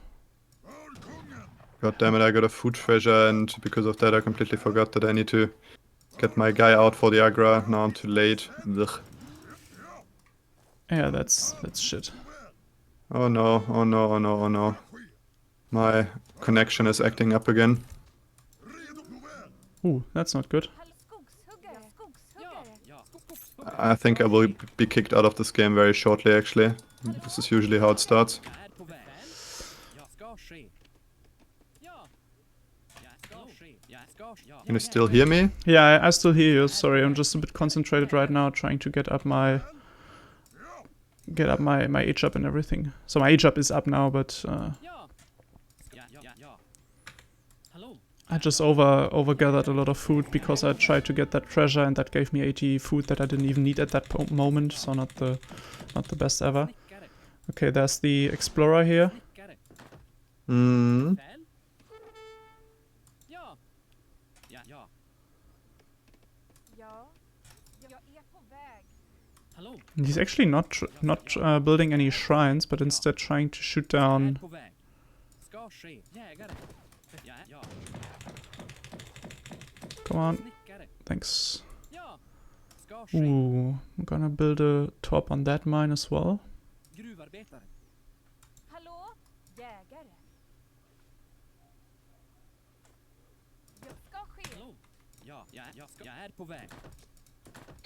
God damn it, I got a food treasure, and because of that I completely forgot that I need to get my guy out for the Agra. Now I'm too late. Ugh. Yeah, that's shit. Oh no, oh no, oh no, oh no. My connection is acting up again. Ooh, that's not good. I think I will be kicked out of this game very shortly, actually. This is usually how it starts. Can you still hear me? Yeah, I still hear you. Sorry, I'm just a bit concentrated right now, trying to get up my H up and everything. So my H up is up now, but I just over gathered a lot of food because I tried to get that treasure, and that gave me 80 food that I didn't even need at that moment. So not the best ever. Okay, there's the explorer here. Hmm. He's actually not building any shrines, but instead trying to shoot down. Come on. Thanks. Ooh, I'm gonna build a top on that mine as well.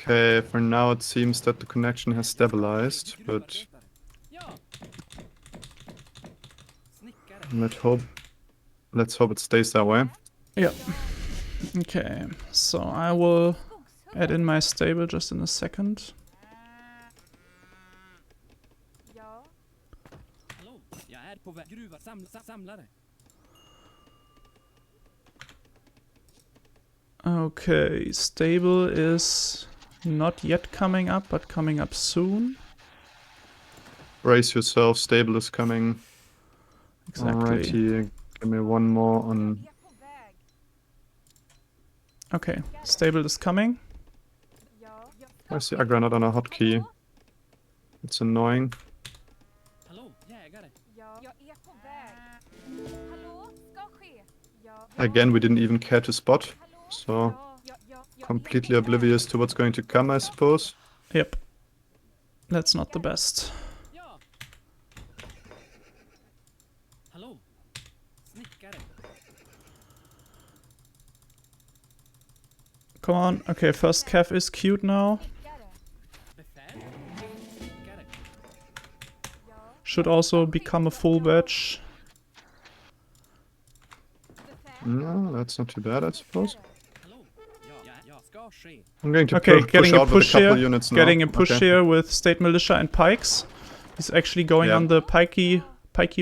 Okay, for now it seems that the connection has stabilized, but let's hope it stays that way. Yeah. Okay, so I will add in my stable just in a second. Okay, stable is not yet coming up, but coming up soon. Brace yourself, stable is coming. Exactly. Alrighty, give me one more on... Okay, stable is coming. Where's the Agra not on a hotkey? It's annoying. Again, we didn't even care to spot, so completely oblivious to what's going to come, I suppose. Yep. That's not the best. Come on. Okay, first calf is cute now. Should also become a full batch. No, that's not too bad, I suppose. I'm going to getting a push here. Units now. Getting a push here with state militia and pikes. He's actually going on the pikey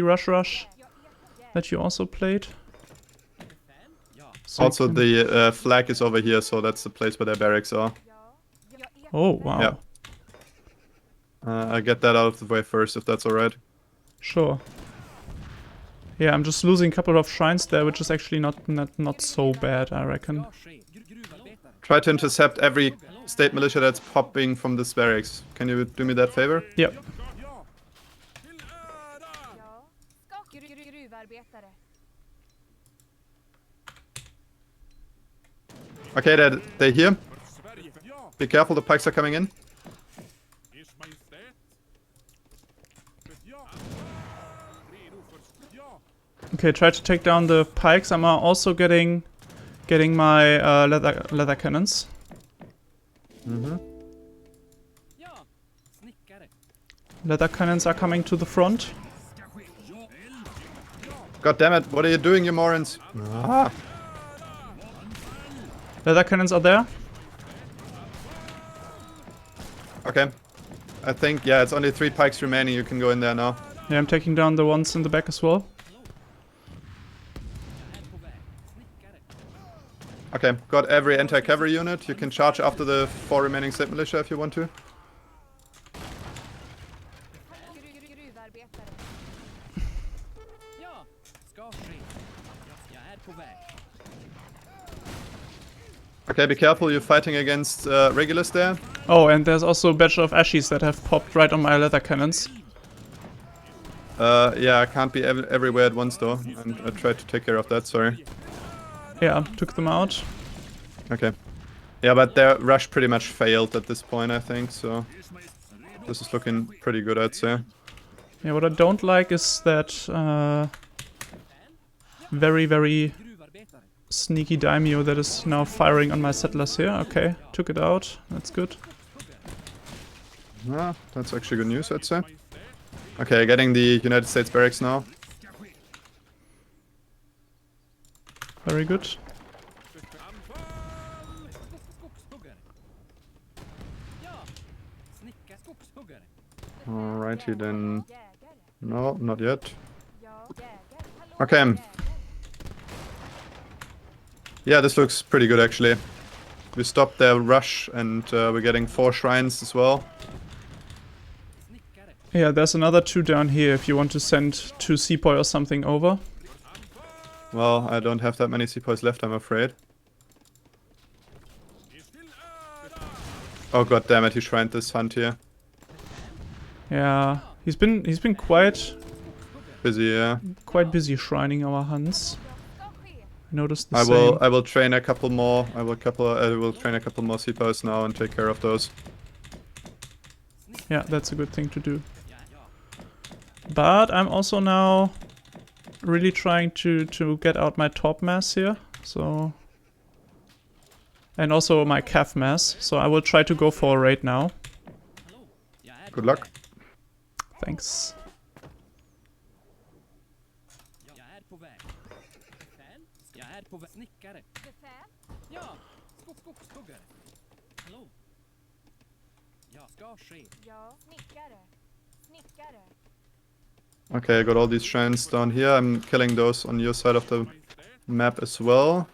rush that you also played. So also, the flag is over here, so that's the place where their barracks are. Oh wow. Yeah. I'll get that out of the way first, if that's alright. Sure. Yeah, I'm just losing a couple of shrines there, which is actually not so bad, I reckon. Try to intercept every state militia that's popping from this barracks. Can you do me that favor? Yep. Okay, they're here. Be careful, the pikes are coming in. Okay, try to take down the pikes. I'm also getting my leather cannons. Leather cannons are coming to the front. God damn it, what are you doing, you morons? Ah. Leather cannons are there. Okay. I think, yeah, it's only 3 pikes remaining. You can go in there now. Yeah, I'm taking down the ones in the back as well. Okay, got every anti-cavalry unit. You can charge after the 4 remaining state militia if you want to. Okay, be careful, you're fighting against regulars there. Oh, and there's also a batch of Ashies that have popped right on my leather cannons. Yeah, I can't be everywhere at once though. And I tried to take care of that, sorry. Yeah, took them out. Okay. Yeah, but their rush pretty much failed at this point, I think, so... This is looking pretty good, I'd say. Yeah, what I don't like is that very, very sneaky daimyo that is now firing on my settlers here. Okay, took it out. That's good. Ah, that's actually good news, I'd say. Okay, getting the United States barracks now. Very good. Alrighty then. No, not yet. Okay. Yeah, this looks pretty good actually. We stopped their rush and we're getting 4 shrines as well. Yeah, there's another 2 down here if you want to send 2 sepoy or something over. Well, I don't have that many sepoys left, I'm afraid. Oh god damn it, he shrined this hunt here. Yeah, he's been quite Busy, yeah. Quite busy shrining our hunts. I noticed the I same. will train a couple more. I will train a couple more sepoys now and take care of those. Yeah, that's a good thing to do. But I'm also now really trying to get out my top mass here, so... And also my calf mass, so I will try to go for a raid now. Good luck. Thanks. Okay, I got all these shrines down here. I'm killing those on your side of the map as well.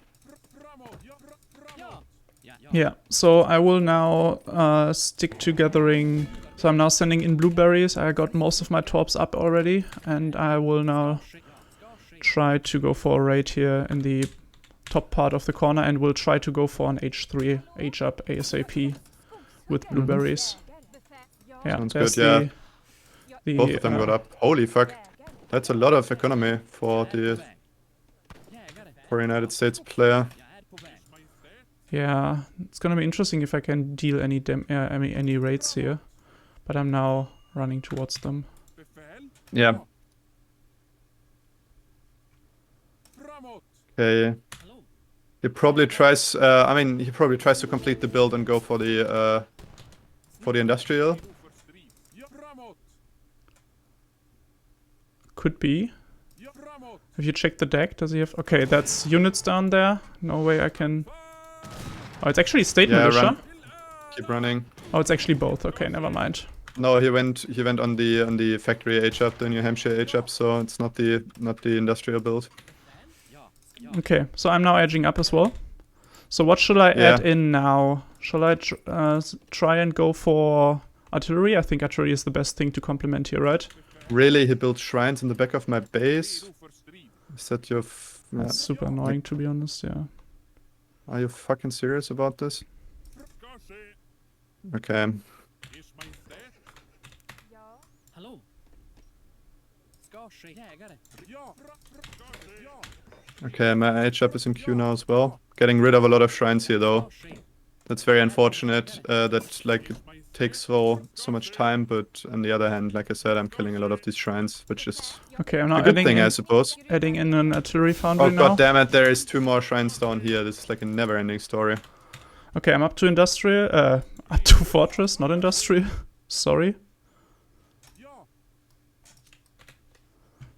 Yeah, so I will now stick to gathering. So I'm now sending in blueberries. I got most of my torps up already, and I will now try to go for a raid here in the top part of the corner, and we'll try to go for an H3 H-up ASAP with blueberries. Yeah, sounds there's good, yeah. Both of them got up. Holy fuck. That's a lot of economy for the United States player. Yeah, it's gonna be interesting if I can deal any raids here. But I'm now running towards them. Yeah. Okay. He probably tries. He probably tries to complete the build and go for the industrial. Could be. Have you checked the deck? Does he have? Okay, that's units down there. No way I can. Oh, it's actually state militia. Keep running. Oh, it's actually both. Okay, never mind. No, he went on the factory H-up, the New Hampshire H-up, so it's not the industrial build. Okay, so I'm now edging up as well. So what should I add in now? Shall I try and go for artillery? I think artillery is the best thing to complement here, right? Really? He built shrines in the back of my base? Is that your... That's super annoying, to be honest, yeah. Are you fucking serious about this? Okay. Okay, my H-up is in queue now as well. Getting rid of a lot of shrines here though. That's very unfortunate that like it takes so much time, but on the other hand, like I said, I'm killing a lot of these shrines, which is okay, I'm now a good thing, I suppose. Adding in an artillery foundry now. Oh god damn it, there is 2 more shrines down here. This is like a never-ending story. Okay, I'm up to industrial, up to fortress, not industrial. Sorry.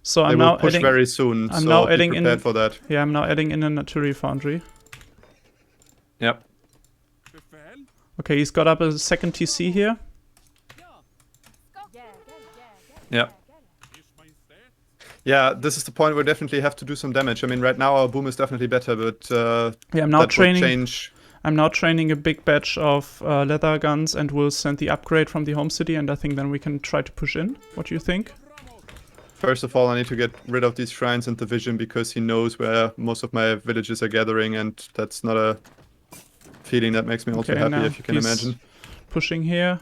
So I'm now push adding, very soon. I'm so now be adding prepared in for that. Yeah, I'm now adding in an artillery foundry. Yep. Okay, he's got up a second TC here. Yeah. Yeah, this is the point where we definitely have to do some damage. I mean, right now our boom is definitely better, but yeah, I'm now that will change. I'm now training a big batch of leather guns, and we'll send the upgrade from the home city, and I think then we can try to push in. What do you think? First of all, I need to get rid of these shrines and the vision, because he knows where most of my villages are gathering, and that's not a feeling that makes me also happy, if you can imagine. Pushing here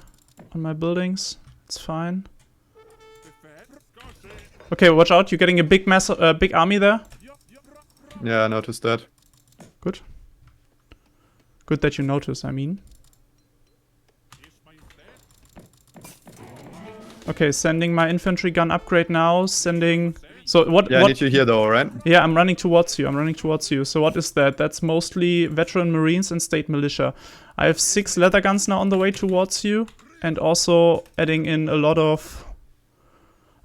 on my buildings. It's fine. Okay, watch out. You're getting a big big army there. Yeah, I noticed that. Good. Good that you notice, I mean. Okay, sending my infantry gun upgrade now. Sending... So what... Yeah, what... I need you here though, right? Yeah, I'm running towards you. I'm running towards you. So what is that? That's mostly veteran marines and state militia. I have 6 leather guns now on the way towards you. And also adding in a lot of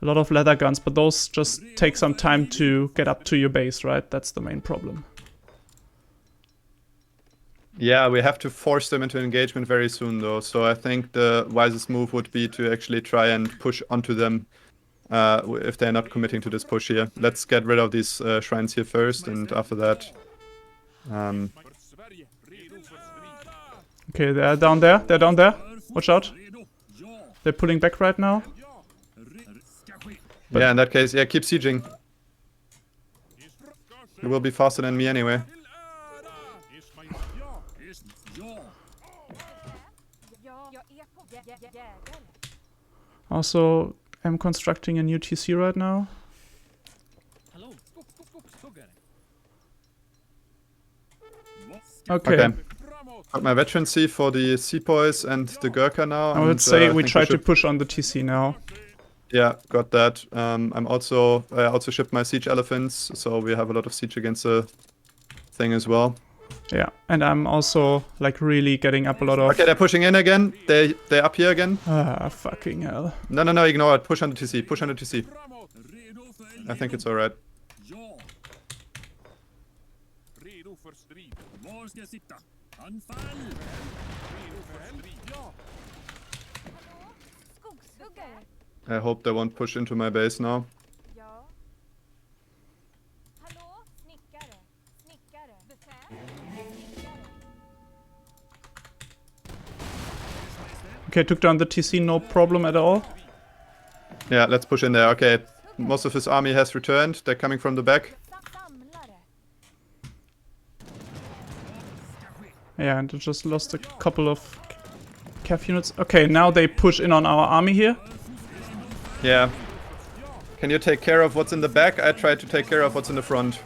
leather guns. But those just take some time to get up to your base, right? That's the main problem. Yeah, we have to force them into engagement very soon though. So I think the wisest move would be to actually try and push onto them if they're not committing to this push here. Let's get rid of these shrines here first, and after that... Okay, they're down there. They're down there. Watch out. They're pulling back right now. But yeah, in that case, yeah, keep sieging. It will be faster than me anyway. Also, I'm constructing a new TC right now. Okay. Got my veterancy for the Sepoys and the Gurkha now. I would say we try to push on the TC now. Yeah, got that. I also shipped my siege elephants, so we have a lot of siege against the thing as well. Yeah, and I'm also like really getting up a lot of... Okay, they're pushing in again. They're up here again. Ah, fucking hell. No, ignore it. Push on the TC. Push on the TC. I think it's alright. I hope they won't push into my base now. Okay, took down the TC, no problem at all. Yeah, let's push in there. Okay, most of his army has returned. They're coming from the back. Yeah, and I just lost a couple of cav units. Okay, now they push in on our army here. Yeah. Can you take care of what's in the back? I try to take care of what's in the front.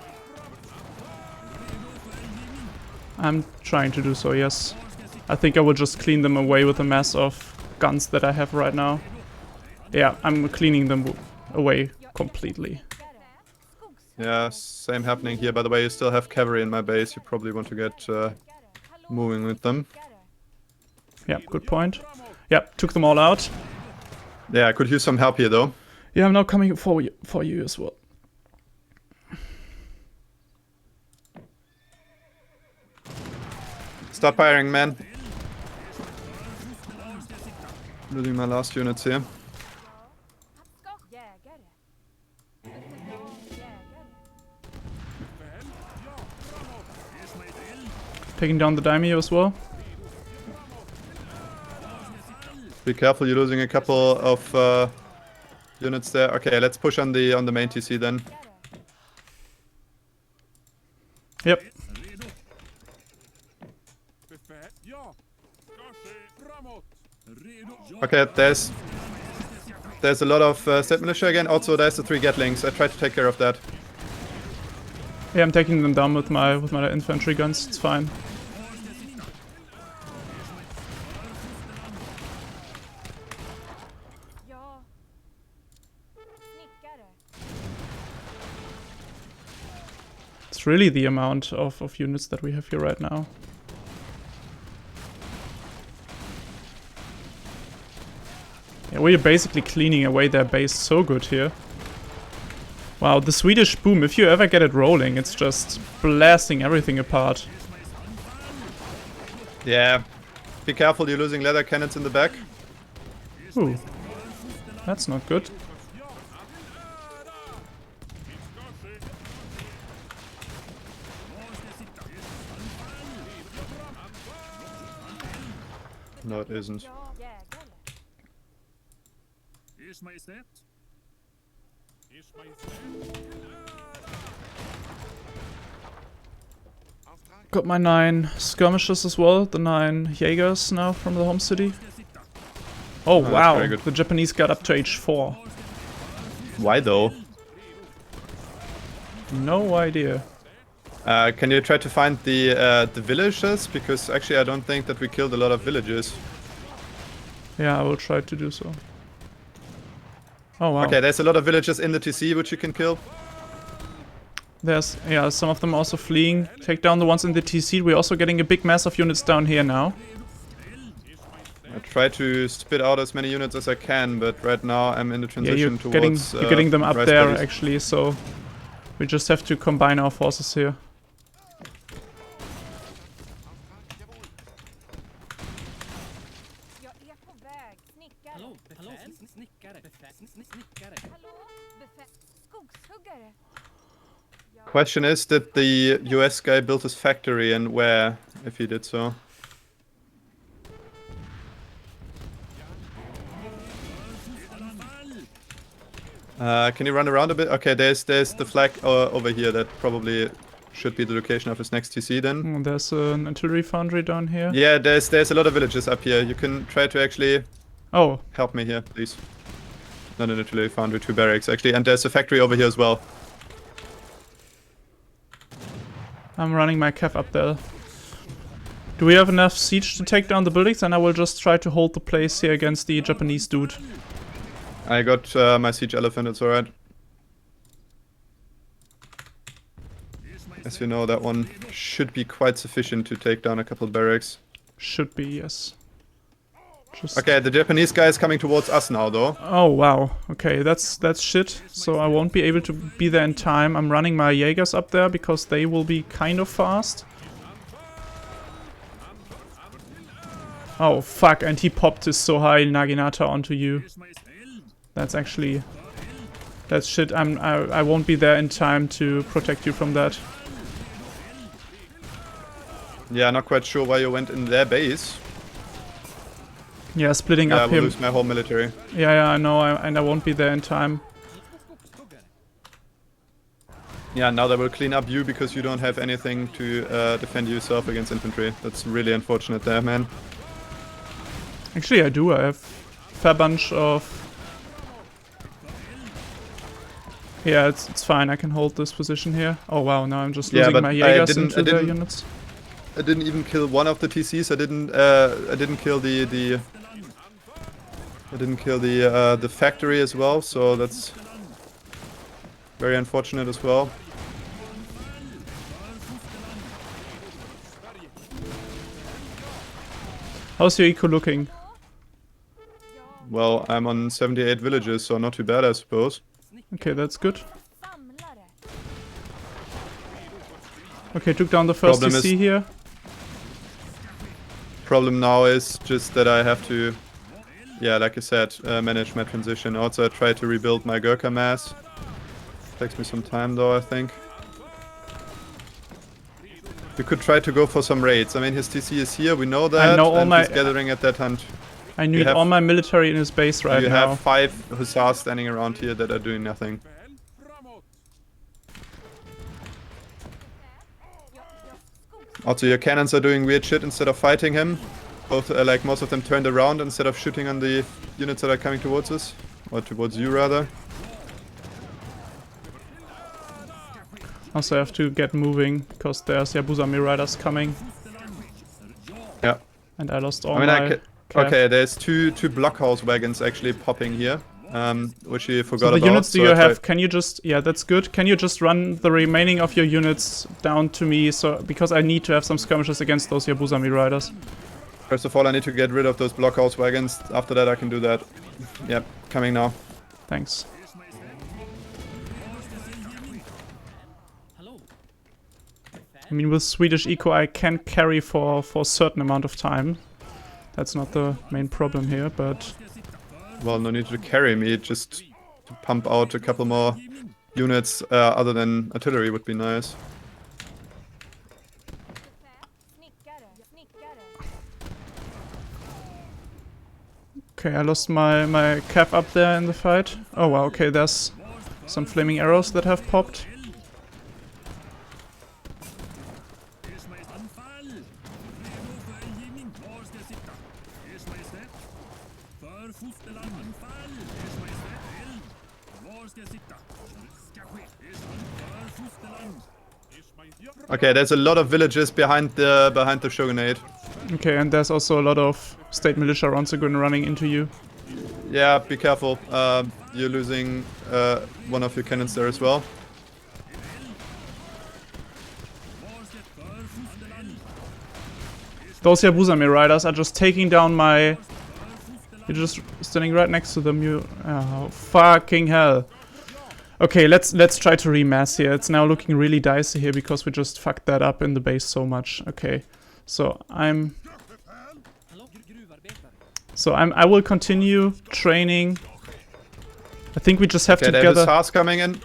I'm trying to do so, yes. I think I will just clean them away with the mass of guns that I have right now. Yeah, I'm cleaning them away completely. Yeah, same happening here. By the way, you still have cavalry in my base. You probably want to get moving with them. Yeah, good point. Yeah, took them all out. Yeah, I could use some help here though. Yeah, I'm now coming for you as well. Start firing, man. Losing my last units here. Taking down the daimyo as well. Be careful, you're losing a couple of units there. Okay, let's push on the main TC then. Yep. Okay, there's a lot of state militia again. Also, there's the 3 Gatlings. I try to take care of that. Yeah, I'm taking them down with my infantry guns. It's fine. It's really the amount of units that we have here right now. Yeah, we're basically cleaning away their base so good here. Wow, the Swedish boom, if you ever get it rolling, it's just blasting everything apart. Yeah. Be careful, you're losing leather cannons in the back. Ooh. That's not good. No, it isn't. Got my 9 skirmishers as well, the 9 Jaegers now from the home city. Oh wow, the Japanese got up to H4. Why though? No idea. Can you try to find the villages? Because actually I don't think that we killed a lot of villages. Yeah, I will try to do so. Oh wow. Okay, there's a lot of villages in the TC which you can kill. There's, yeah, some of them also fleeing. Take down the ones in the TC. We're also getting a big mass of units down here now. I try to spit out as many units as I can, but right now I'm in the transition Yeah, towards... you're getting them up rice there paddies. actually, so we just have to combine our forces here. Question is, did the US guy build his factory and where, if he did so? Can you run around a bit? Okay, there's the flag over here. That probably should be the location of his next TC then. There's an artillery foundry down here. Yeah, there's a lot of villages up here. You can try to actually help me here, please. Not an artillery foundry, 2 barracks actually. And there's a factory over here as well. I'm running my cav up there. Do we have enough siege to take down the buildings? And I will just try to hold the place here against the Japanese dude. I got my siege elephant, it's alright. As you know, that one should be quite sufficient to take down a couple barracks. Should be, yes. Okay, the Japanese guy is coming towards us now, though. Oh, wow. Okay, that's shit. So I won't be able to be there in time. I'm running my Jaegers up there because they will be kind of fast. Oh, fuck. And he popped his Sohai Naginata onto you. That's actually... That's shit. I won't be there in time to protect you from that. Yeah, not quite sure why you went in their base. Yeah, splitting up I will him. lose my whole military. Yeah, I know, and I won't be there in time. Yeah, now they will clean up you because you don't have anything to defend yourself against infantry. That's really unfortunate there, man. Actually, I do. I have a fair bunch of... Yeah, it's fine. I can hold this position here. Oh wow, now I'm just losing my Jaegers into their units. I didn't even kill one of the TCs. I didn't kill the factory as well, so that's very unfortunate as well. How's your eco looking? Well, I'm on 78 villages, so not too bad, I suppose. Okay, that's good. Okay, took down the first TC here. Problem now is just that I have to, yeah, like I said, manage my transition. Also, I try to rebuild my Gurkha mass. Takes me some time though, I think. We could try to go for some raids. I mean, his TC is here, we know that, and he's gathering at that hunt. I need all my military in his base right now. You have 5 hussars standing around here that are doing nothing. Also, your cannons are doing weird shit instead of fighting him. Both, like, most of them turned around instead of shooting on the units that are coming towards us. Or towards you, rather. Also, I have to get moving, because there's Yabuzami riders coming. Yeah. And I lost all my... Okay, there's two blockhouse wagons actually popping here. Which you forgot about. So the units do you have, can you just, yeah, that's good. Can you just run the remaining of your units down to me, so because I need to have some skirmishes against those Yabuzami riders. First of all, I need to get rid of those blockhouse wagons. After that I can do that. Yep, coming now. Thanks. I mean, with Swedish eco I can carry for a certain amount of time. That's not the main problem here, but... Well, no need to carry me, just to pump out a couple more units other than artillery would be nice. Okay, I lost my cap up there in the fight. Oh wow, okay, there's some flaming arrows that have popped. Okay, there's a lot of villages behind the shogunate. Okay, and there's also a lot of state militia Ronsogun running into you. Yeah, be careful. You're losing one of your cannons there as well. Those Yabuzame riders are just taking down my... You're just standing right next to them. You... Oh, fucking hell. Okay, let's try to remass here. It's now looking really dicey here because we just fucked that up in the base so much. Okay, so I will continue training. I think we just have to there's gather... a SARS coming in.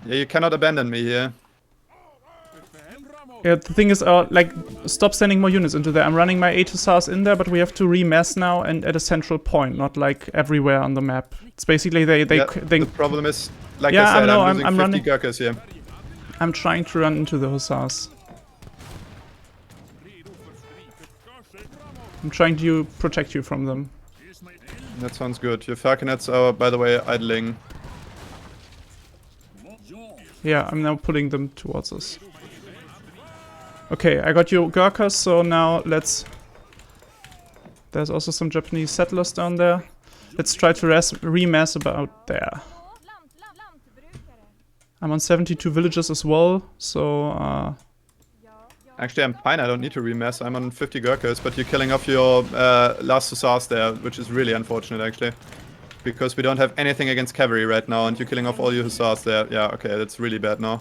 Yeah, you cannot abandon me here. Yeah, the thing is, like, stop sending more units into there. I'm running my A2 SARS in there, but we have to remass now and at a central point, not like everywhere on the map. It's basically they the problem is, like I said, I'm losing 50 Gurkhas here. I'm trying to run into the hussars. I'm trying to protect you from them. That sounds good. Your falconets are, by the way, idling. Yeah, I'm now pulling them towards us. Okay, I got your Gurkhas, so now let's... There's also some Japanese settlers down there. Let's try to remass about there. I'm on 72 villages as well, so... Actually, I'm fine. I don't need to remass. I'm on 50 Gurkhas, but you're killing off your last hussars there, which is really unfortunate, actually. Because we don't have anything against cavalry right now, and you're killing off all your hussars there. Yeah, okay, that's really bad now.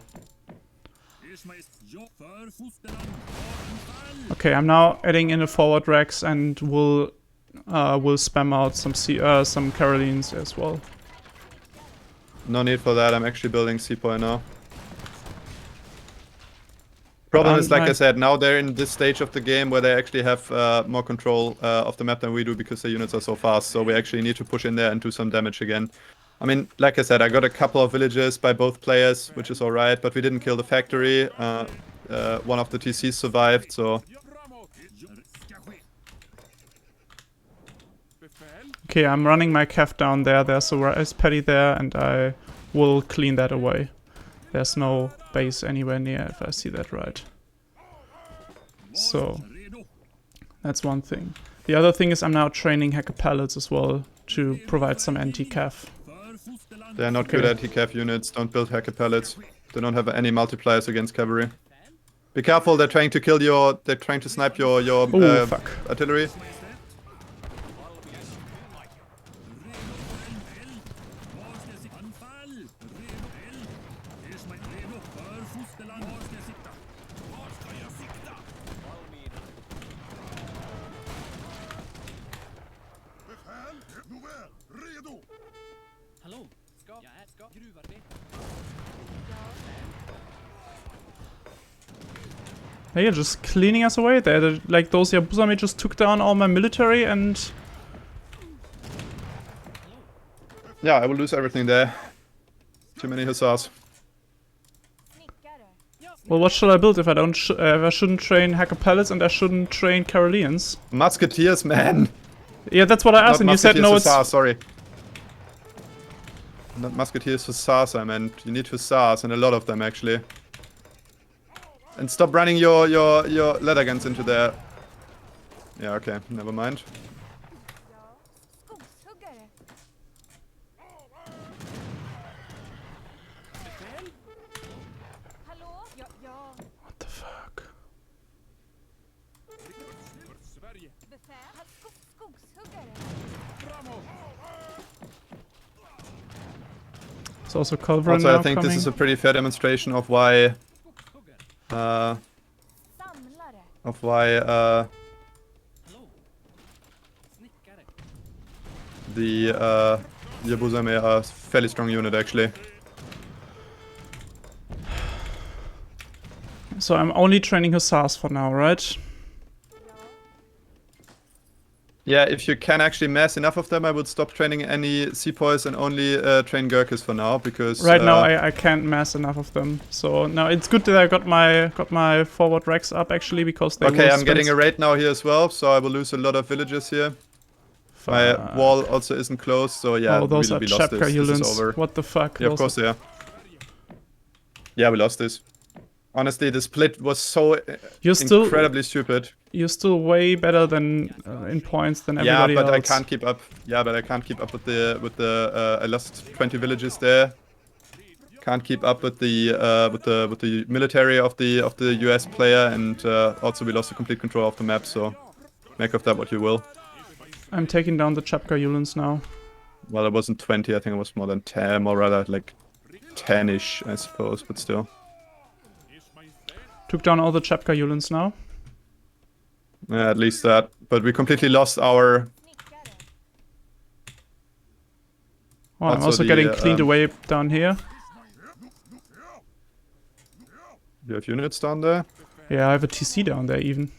Okay, I'm now adding in the forward racks and we'll spam out some Carolines as well. No need for that. I'm actually building sepoy now. Problem is, like I said, now they're in this stage of the game where they actually have more control of the map than we do because their units are so fast. So we actually need to push in there and do some damage again. I mean, like I said, I got a couple of villages by both players, which is alright, but we didn't kill the factory. One of the TCs survived, so... Okay, I'm running my cav down there. There's a rice paddy there, and I will clean that away. There's no base anywhere near, if I see that right. So, that's one thing. The other thing is I'm now training hacker pallets as well to provide some anti-cav. They're not good anti-cav units. Don't build hacker pallets. They don't have any multipliers against cavalry. Be careful, they're trying to kill your... They're trying to snipe your artillery. Hey, you're just cleaning us away there. Like, those Yabuzame just took down all my military and... Yeah, I will lose everything there. Too many hussars. Well, what should I build if I don't if I shouldn't train hacker pallets and I shouldn't train Carolians? Musketeers, man! Yeah, that's what I asked, and you said no, hussars, sorry. Not musketeers, hussars, I meant. You need hussars, and a lot of them, actually. And stop running your ladder guns into there. Yeah, okay, never mind. What the fuck? It's also Culverin Also, now I think coming. this is a pretty fair demonstration of why the Yabuzame are a fairly strong unit, actually. So I'm only training hussars for now, right? Yeah, if you can actually mass enough of them, I would stop training any sepoys and only train Gurkhas for now, because... Right now I can't mass enough of them. So now it's good that I got my forward racks up, actually, because they Okay, I'm getting a raid now here as well, so I will lose a lot of villages here. Fuck. My wall also isn't closed, so yeah, oh, those we are lost this. This is over. What the fuck? Yeah, of course they are. Yeah, we lost this. Honestly, the split was so You're incredibly stupid. You're still way better than in points than everybody Yeah, but else. I can't keep up. Yeah, but I can't keep up with the. I lost 20 villages there. Can't keep up with the military of the US player, and also we lost the complete control of the map. So make of that what you will. I'm taking down the 𝐊𝐶𝐞𝐬𝐿 now. Well, it wasn't 20. I think it was more than 10, or rather like 10-ish, I suppose. But still. Took down all the 𝐊𝐶𝐬𝐿 now. Yeah, at least that. But we completely lost our. Oh, I'm also getting cleaned away down here. You have units down there? Yeah, I have a TC down there even.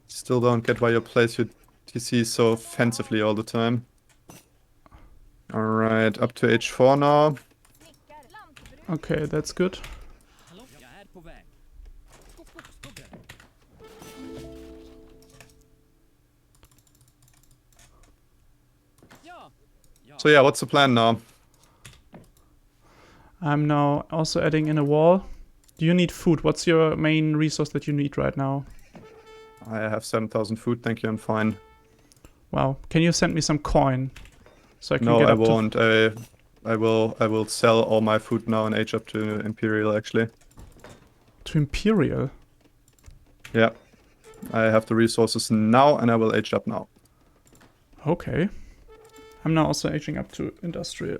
Still don't get why you place your TC so offensively all the time. Alright, up to H4 now. Okay, that's good. So yeah, what's the plan now? I'm now also adding in a wall. Do you need food? What's your main resource that you need right now? I have 7,000 food, thank you, I'm fine. Wow, can you send me some coin? So I can No, get I up won't. I will sell all my food now and age up to Imperial, actually. to Imperial? Yeah. I have the resources now, and I will age up now. Okay. I'm now also aging up to Industrial.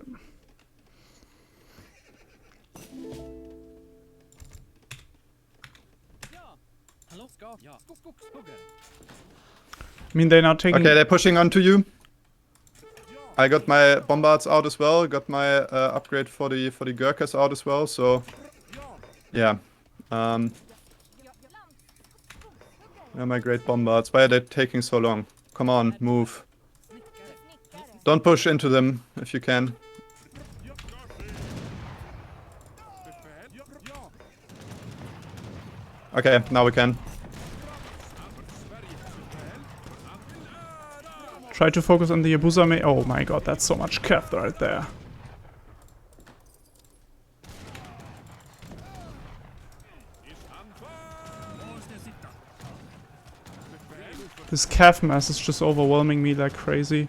I mean, they're now taking... Okay, they're pushing onto you. I got my bombards out as well. Got my upgrade for the 𝐍𝐞𝐯 out as well. So yeah, yeah, my great bombards. Why are they taking so long? Come on, move. Don't push into them if you can. Okay, now we can. Try to focus on the Yabusa. Oh my god, that's so much cav right there. This cav mass is just overwhelming me like crazy.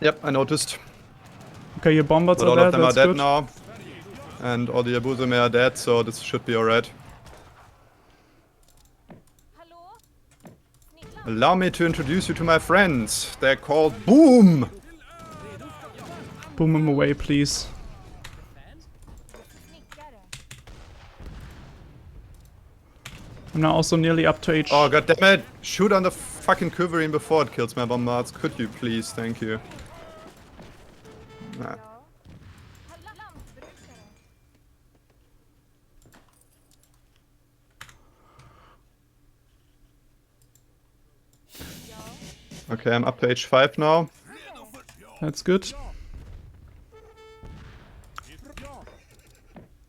Yep, I noticed. Okay, your bombards But are all there, of them are that's dead good. now. And all the Yabusa are dead, so this should be alright. Allow me to introduce you to my friends. They're called Boom! Boom him away, please. I'm now also nearly up to H. Oh god damn it! Shoot on the fucking 𝐿 before it kills my bombards. Could you please? Thank you. Nah. Okay, I'm up to H5 now. That's good.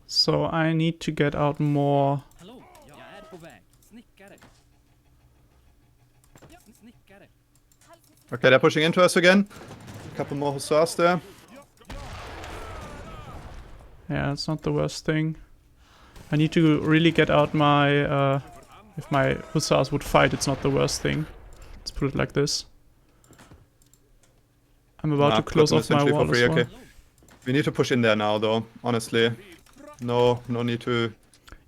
So I need to get out more. Okay, they're pushing into us again. A couple more hussars there. Yeah, it's not the worst thing. I need to really get out my... if my hussars would fight, it's not the worst thing. Let's put it like this. I'm about to close off my wall as well. Okay. We need to push in there now, though. Honestly, no need to.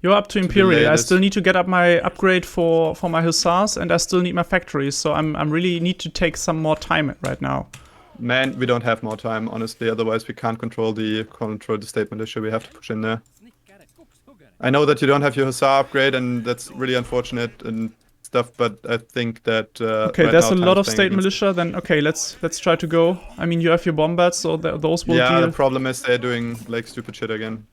You're up to Imperial. I still need to get up my upgrade for my hussars, and I still need my factories. So I'm really need to take some more time right now. Man, we don't have more time, honestly. Otherwise, we can't control the state militia. We have to push in there. I know that you don't have your hussar upgrade, and that's really unfortunate and stuff. But I think that okay, right there's now, a lot of state militia. Then okay, let's try to go. I mean, you have your bombards, so those will. Yeah, deal. the problem is they're doing like stupid shit again.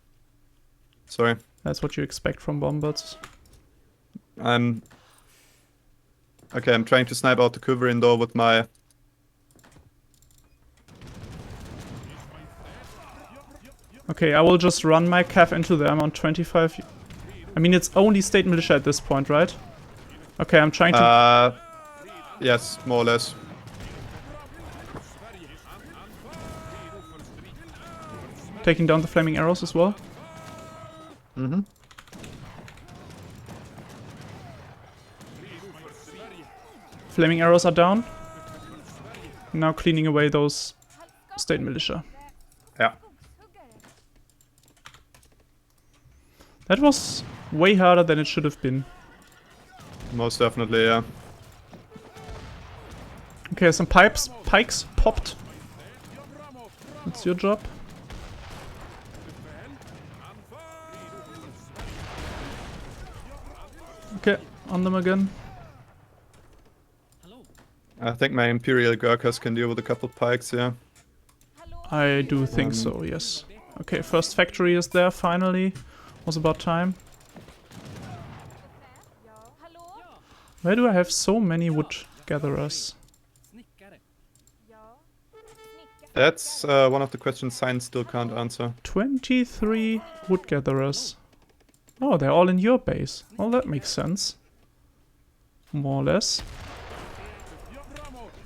Sorry. That's what you expect from bombards. Okay, I'm trying to snipe out the 𝐿 though with my. Okay, I will just run my cav into them on 25. I mean, it's only state militia at this point, right? Okay, I'm trying to... Yes, more or less. taking down the flaming arrows as well. Mm-hmm. Flaming arrows are down. Now cleaning away those state militia. Yeah. That was way harder than it should have been. Most definitely, yeah. Okay, some pikes popped. That's your job. Okay, on them again. I think my Imperial Gurkhas can deal with a couple pikes, yeah. I do think so, yes. Okay, first factory is there finally. Was about time. Why do I have so many wood gatherers? That's one of the questions science still can't answer. 23 wood gatherers. Oh, they're all in your base. Well, that makes sense. More or less.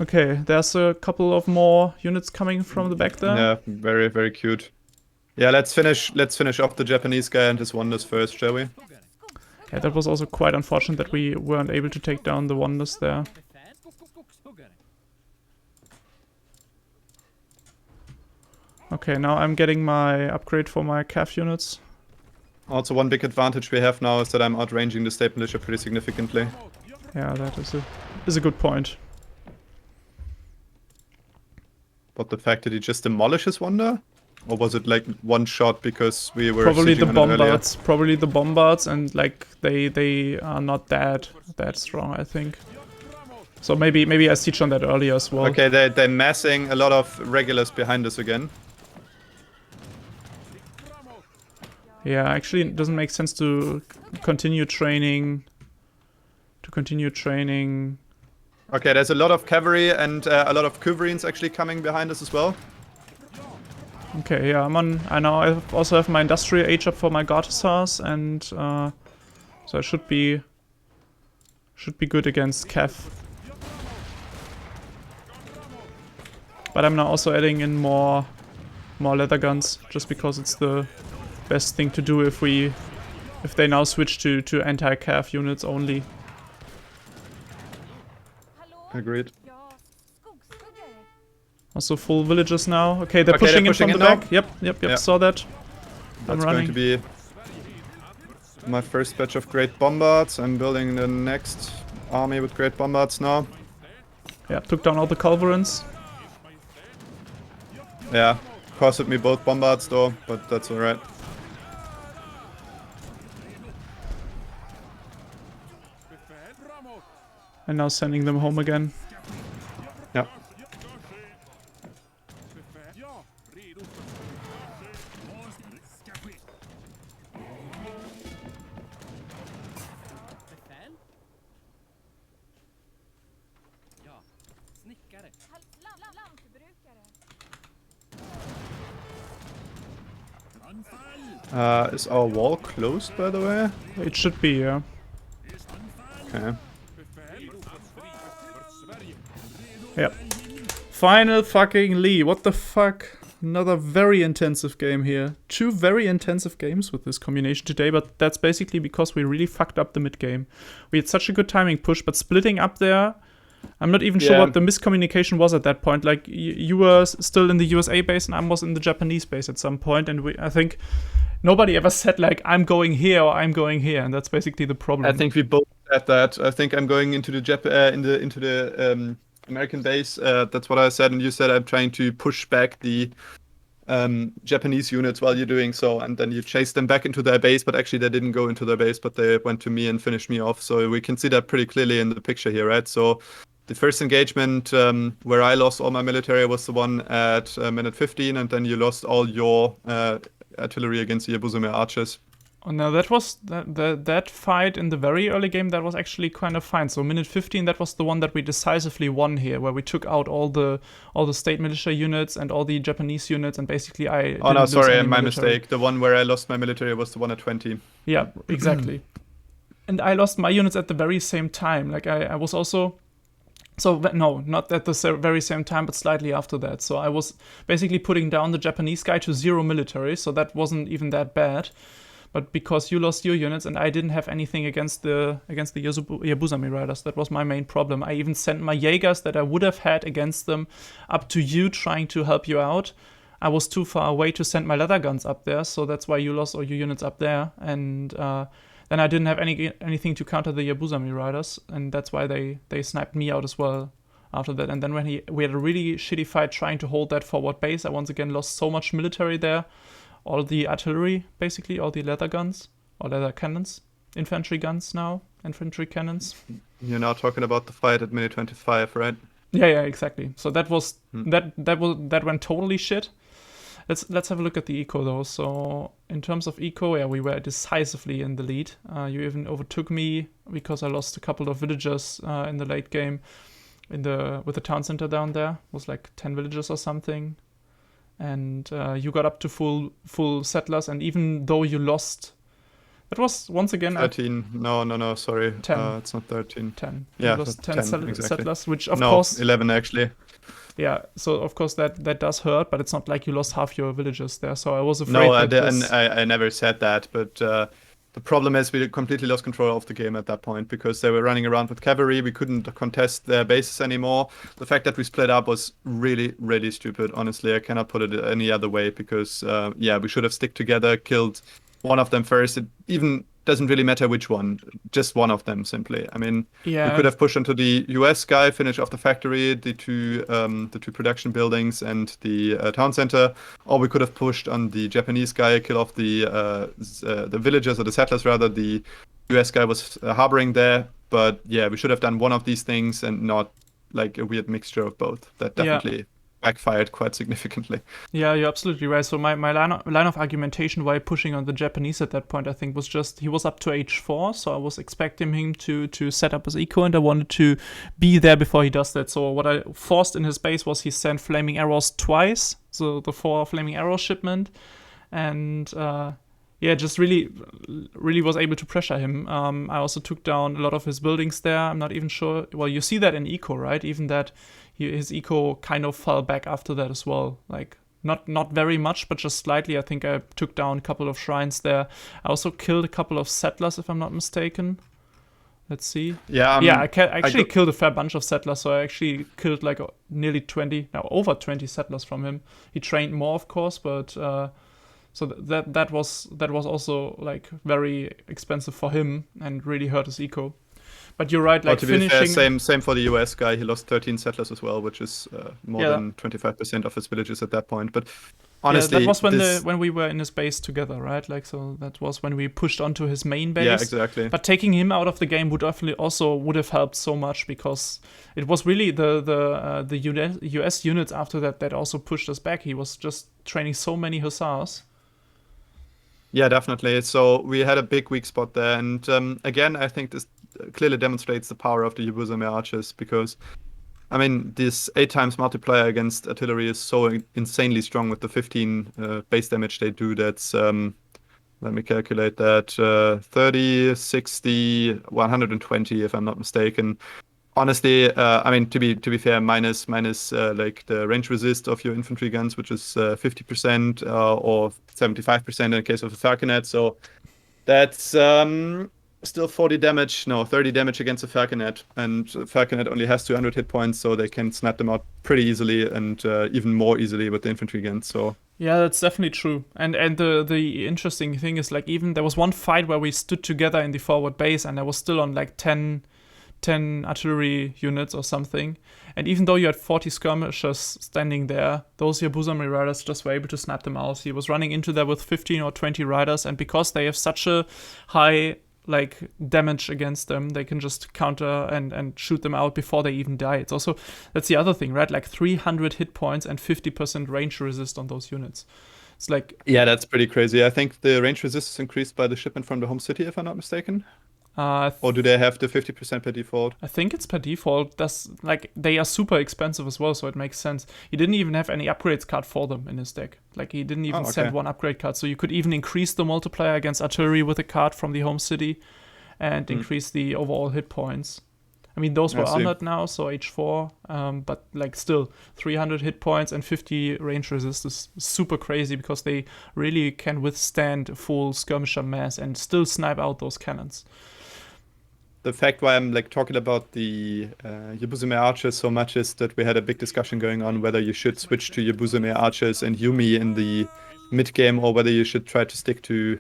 Okay, there's a couple of more units coming from the back there. Yeah, very, very cute. Yeah, let's finish off the Japanese guy and his wonders first, shall we? Yeah, that was also quite unfortunate that we weren't able to take down the wonders there. Okay, now I'm getting my upgrade for my calf units. Also, one big advantage we have now is that I'm outranging the state militia pretty significantly. Yeah, that is a good point. But the fact that he just demolished his wonder? Or was it like one shot because we were Probably the sieging on it earlier? bombards. Probably the bombards, and like they are not that strong, I think. So maybe I siege on that earlier as well. Okay, they're massing a lot of regulars behind us again. Yeah, actually it doesn't make sense to continue training. Okay, there's a lot of cavalry and a lot of Kuverines actually coming behind us as well. Okay, yeah, I now also have my industrial age up for my guard hussars, and so I should be good against Cav. But I'm now also adding in more leather guns, just because it's the best thing to do if they now switch to anti-Cav units only. Agreed. Also full villages now. Okay, they're pushing in from the back. Yep, Yeah. saw that. That's I'm running. going to be my first batch of great bombards. I'm building the next army with great bombards now. Yeah, took down all the culverins. Yeah, costed me both bombards though, but that's alright. And now sending them home again. Yep. Is our wall closed, by the way? It should be, yeah. Okay. Yep. Final fucking Lee. What the fuck? Another very intensive game here. 2 very intensive games with this combination today, but that's basically because we really fucked up the mid game. We had such a good timing push, but splitting up there, I'm not even sure what the miscommunication was at that point. Like, you were still in the USA base and I was in the Japanese base at some point, and I think nobody ever said, like, I'm going here or I'm going here, and that's basically the problem. I think we both said that. I think I'm going into the American base. That's what I said, and you said I'm trying to push back the Japanese units while you're doing so, and then you chased them back into their base, but actually they didn't go into their base, but they went to me and finished me off. So we can see that pretty clearly in the picture here, right? So the first engagement where I lost all my military was the one at minute 15, and then you lost all your artillery against the Yabuzumir archers. Oh, no, that was that fight in the very early game. That was actually kind of fine. So minute 15, that was the one that we decisively won here, where we took out all the state militia units and all the Japanese units, and basically I. Oh no, sorry, my military. mistake. The one where I lost my military was the one at 20. Yeah, exactly. And I lost my units at the very same time. Like I was also So no, not at the very same time, but slightly after that. So I was basically putting down the Japanese guy to 0 military, so that wasn't even that bad. But because you lost your units and I didn't have anything against the Yabuzami riders, that was my main problem. I even sent my Jaegers that I would have had against them up to you, trying to help you out. I was too far away to send my leather guns up there, so that's why you lost all your units up there. And then I didn't have anything to counter the Yabuzami riders, and that's why they sniped me out as well after that. And then when we had a really shitty fight trying to hold that forward base, I once again lost so much military there. All the artillery, basically, all the leather guns, or leather cannons, infantry guns now, infantry cannons. You're now talking about the fight at minute 25, right? Yeah, exactly. So that was that went totally shit. Let's have a look at the eco though. So in terms of eco, yeah, we were decisively in the lead. You even overtook me because I lost a couple of villagers in the late game. With the town center down there, it was like 10 villagers or something. And you got up to full settlers, and even though you lost, that was once again 13. No, sorry. 10. It's not 13. 10. Yeah, you lost 10 exactly. settlers, which of course 11 actually. Yeah, so of course that does hurt, but it's not like you lost half your villagers there. So I was afraid. No, I never said that, but the problem is we completely lost control of the game at that point because they were running around with cavalry. We couldn't contest their bases anymore. The fact that we split up was really, really stupid. Honestly, I cannot put it any other way because, we should have stick together, killed one of them first. It even doesn't really matter which one, just one of them simply. I mean, we could have pushed into the US guy, finish off the factory, the two production buildings and the town center, or we could have pushed on the Japanese guy, kill off the villagers or the settlers rather. The US guy was harboring there, but yeah, we should have done one of these things and not like a weird mixture of both. That definitely backfired quite significantly. Yeah, you're absolutely right. So my line of argumentation why pushing on the Japanese at that point, I think, was just he was up to H4, so I was expecting him to set up his eco, and I wanted to be there before he does that. So what I forced in his base was he sent flaming arrows twice, so the 4 flaming arrow shipment, and just really was able to pressure him. I also took down a lot of his buildings there. I'm not even sure. Well, you see that in eco, right? Even that his eco kind of fell back after that as well. Like not very much, but just slightly. I think I took down a couple of shrines there. I also killed a couple of settlers, if I'm not mistaken. Let's see. I actually killed a fair bunch of settlers. So I actually killed like nearly 20, now over 20 settlers from him. He trained more, of course, but so that was also like very expensive for him and really hurt his eco. But you're right, like finishing. Fair, same for the US guy. He lost 13 settlers as well, which is more than 25% of his villages at that point. But honestly, that was when we were in his base together, right? Like, so that was when we pushed onto his main base. Yeah, exactly. But taking him out of the game would have helped so much because it was really the US units after that also pushed us back. He was just training so many hussars. Yeah, definitely. So we had a big weak spot there, and again, I think this clearly demonstrates the power of the Yabuzame archers because, I mean, this 8 times multiplier against artillery is so insanely strong with the 15 base damage they do. That's let me calculate that 30, 60, 120 if I'm not mistaken. Honestly, I mean, to be fair, minus like the range resist of your infantry guns, which is 50% or 75% in the case of a falconet. So that's still 30 damage against a falconet, and falconet only has 200 hit points, so they can snap them out pretty easily and even more easily with the infantry guns. So yeah, that's definitely true. And the interesting thing is, like, even there was one fight where we stood together in the forward base, and I was still on like 10 artillery units or something, and even though you had 40 skirmishers standing there, those Yabuzame riders just were able to snap them out. He was running into there with 15 or 20 riders, and because they have such a high like damage against them, they can just counter and shoot them out before they even die. It's also, that's the other thing, right? Like 300 hit points and 50% range resist on those units. It's like, yeah, that's pretty crazy. I think the range resist is increased by the shipment from the home city, if I'm not mistaken. Or do they have the 50% per default? I think it's per default. That's like, they are super expensive as well, so it makes sense. He didn't even have any upgrades card for them in his deck. Like, he didn't even send one upgrade card, so you could even increase the multiplier against artillery with a card from the home city and increase the overall hit points. I mean, those were I see. honored now, so H4, but like still 300 hit points and 50 range resist is super crazy because they really can withstand full skirmisher mass and still snipe out those cannons. The fact why I'm like talking about the Yabuzume archers so much is that we had a big discussion going on whether you should switch to Yabuzume archers and Yumi in the mid game, or whether you should try to stick to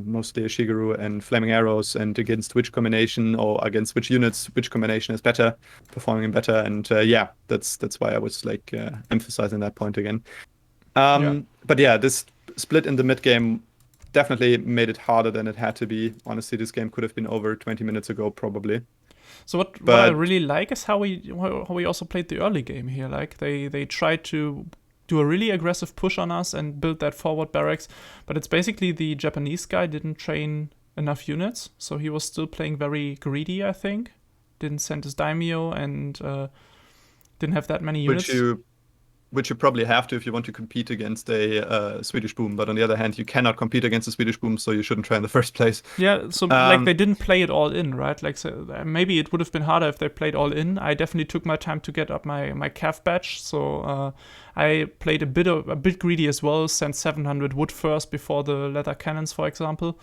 mostly Shigeru and flaming arrows, and against which combination or against which units which combination is better, performing better. And yeah, that's why I was like emphasizing that point again. But yeah, this split in the mid game definitely made it harder than it had to be. Honestly, this game could have been over 20 minutes ago, probably. So what I really like is how we also played the early game here. Like they tried to do a really aggressive push on us and build that forward barracks, but it's basically the Japanese guy didn't train enough units, so he was still playing very greedy, I think. Didn't send his daimyo and didn't have that many units. Which you probably have to if you want to compete against a Swedish boom. But on the other hand, you cannot compete against a Swedish boom, so you shouldn't try in the first place. Yeah, so like they didn't play it all in, right? Like so, maybe it would have been harder if they played all in. I definitely took my time to get up my calf badge, so I played a bit greedy as well. Sent 700 wood first before the leather cannons, for example.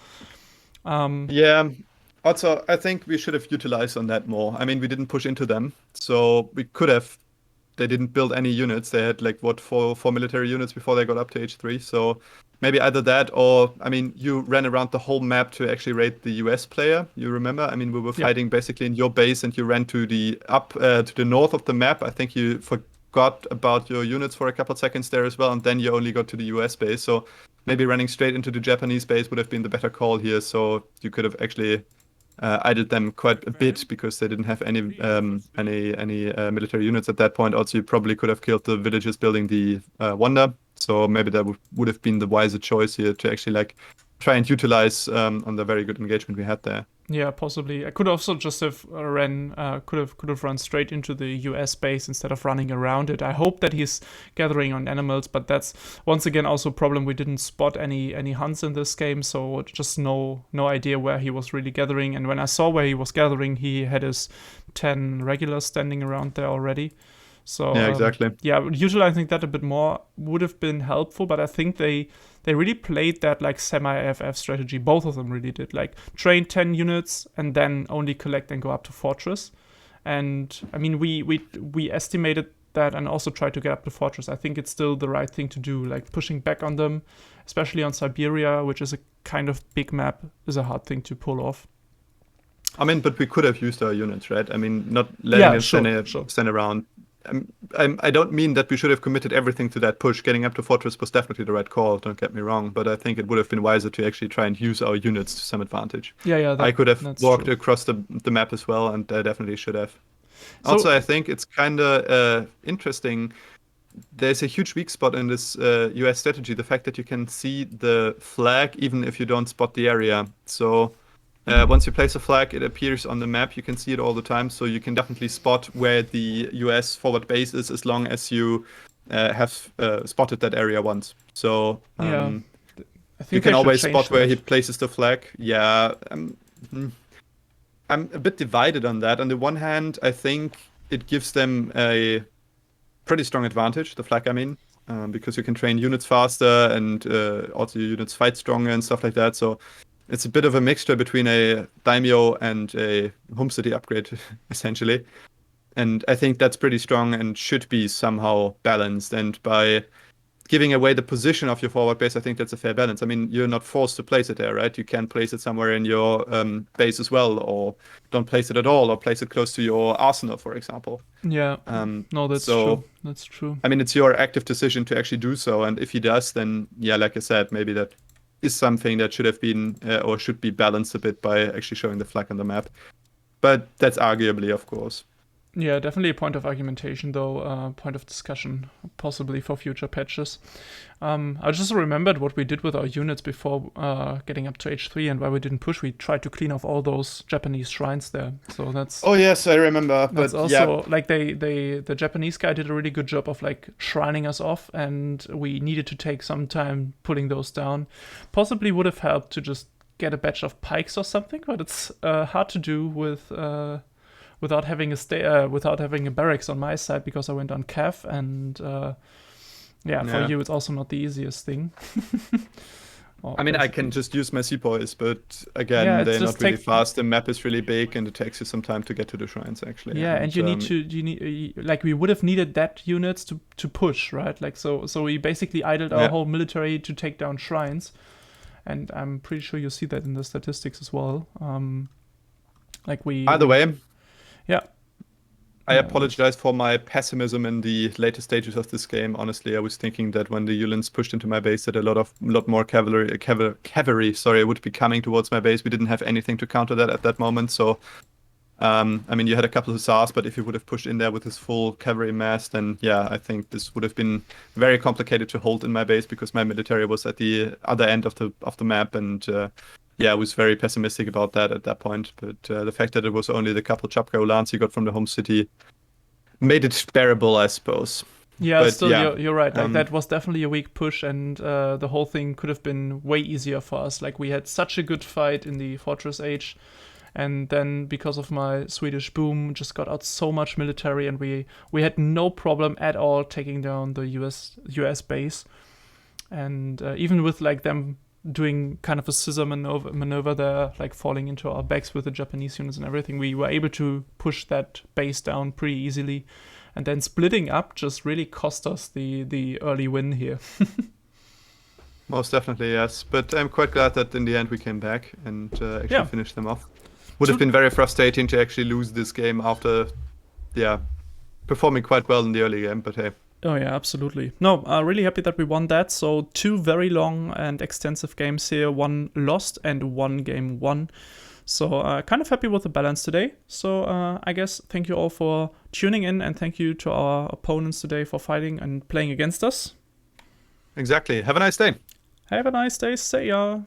Yeah. Also, I think we should have utilized on that more. I mean, we didn't push into them, so we could have. They didn't build any units. They had like four military units before they got up to H3. So maybe either that, or I mean, you ran around the whole map to actually raid the US player. You remember? I mean, we were fighting basically in your base, and you ran to the to the north of the map. I think you forgot about your units for a couple of seconds there as well, and then you only got to the US base. So maybe running straight into the Japanese base would have been the better call here. So you could have actually idled them quite a bit because they didn't have any military units at that point. Also, you probably could have killed the villagers building the wonder. So maybe that would have been the wiser choice here to actually like try and utilize on the very good engagement we had there. Yeah, possibly. I could also just have could have run straight into the US base instead of running around it. I hope that he's gathering on animals, but that's once again also a problem. We didn't spot any hunts in this game, so just no idea where he was really gathering. And when I saw where he was gathering, he had his 10 regulars standing around there already. So yeah, exactly. Utilizing that a bit more would have been helpful, but I think they really played that like semi-AFF strategy. Both of them really did, like train 10 units and then only collect and go up to fortress. And I mean, we estimated that and also tried to get up to fortress. I think it's still the right thing to do, like pushing back on them, especially on Siberia, which is a kind of big map, is a hard thing to pull off. I mean, but we could have used our units, right? I mean, not letting them stand around. I don't mean that we should have committed everything to that push. Getting up to fortress was definitely the right call, don't get me wrong, but I think it would have been wiser to actually try and use our units to some advantage. I could have walked across the map as well, and I definitely should have. So, also, I think it's kind of interesting. There's a huge weak spot in this US strategy, the fact that you can see the flag even if you don't spot the area. So once you place a flag, it appears on the map. You can see it all the time, so you can definitely spot where the US forward base is as long as you have spotted that area once. So I think you can always spot where he places the flag. Yeah, I'm a bit divided on that. On the one hand, I think it gives them a pretty strong advantage, the flag I mean, because you can train units faster and also your units fight stronger and stuff like that. So it's a bit of a mixture between a daimyo and a home city upgrade, essentially. And I think that's pretty strong and should be somehow balanced. And by giving away the position of your forward base, I think that's a fair balance. I mean, you're not forced to place it there, right? You can place it somewhere in your base as well, or don't place it at all, or place it close to your arsenal, for example. Yeah. No, that's true. That's true. I mean, it's your active decision to actually do so. And if he does, then, yeah, like I said, maybe that is something that should have been or should be balanced a bit by actually showing the flag on the map. But that's arguably, of course. Yeah, definitely a point of argumentation, though, point of discussion, possibly for future patches. I just remembered what we did with our units before getting up to H3 and why we didn't push. We tried to clean off all those Japanese shrines there. So that's... Oh, yes, I remember. That's also, like, the Japanese guy did a really good job of, like, shrining us off, and we needed to take some time pulling those down. Possibly would have helped to just get a batch of pikes or something, but it's hard to do with without having a barracks on my side because I went on Cav, and for you it's also not the easiest thing. I mean, I can just use my sepoys, but again, they're not really fast. The map is really big, and it takes you some time to get to the shrines, actually. Yeah, and you need like, we would have needed that units to push, right? Like, so we basically idled our whole military to take down shrines, and I'm pretty sure you see that in the statistics as well. By the way, yeah. I apologize for my pessimism in the later stages of this game. Honestly, I was thinking that when the Yulins pushed into my base, that a lot more cavalry would be coming towards my base. We didn't have anything to counter that at that moment. So, I mean, you had a couple of hussars, but if you would have pushed in there with this full cavalry mass, then yeah, I think this would have been very complicated to hold in my base because my military was at the other end of the map, and I was very pessimistic about that at that point. But the fact that it was only the couple Chapka Ulans you got from the home city made it bearable, I suppose. Yeah, but still, you're right. Like, that was definitely a weak push, and the whole thing could have been way easier for us. Like, we had such a good fight in the Fortress Age, and then because of my Swedish boom, just got out so much military, and we had no problem at all taking down the US base. And even with like them doing kind of a scissor maneuver there, like falling into our backs with the Japanese units and everything, we were able to push that base down pretty easily. And then splitting up just really cost us the early win here. Most definitely, yes. But I'm quite glad that in the end we came back and actually finished them off. Would have been very frustrating to actually lose this game after, performing quite well in the early game, but hey. Oh yeah, absolutely. No, really happy that we won that. So 2 very long and extensive games here, 1 lost and 1 game won. So kind of happy with the balance today. So I guess thank you all for tuning in, and thank you to our opponents today for fighting and playing against us. Exactly. Have a nice day. Have a nice day. See ya.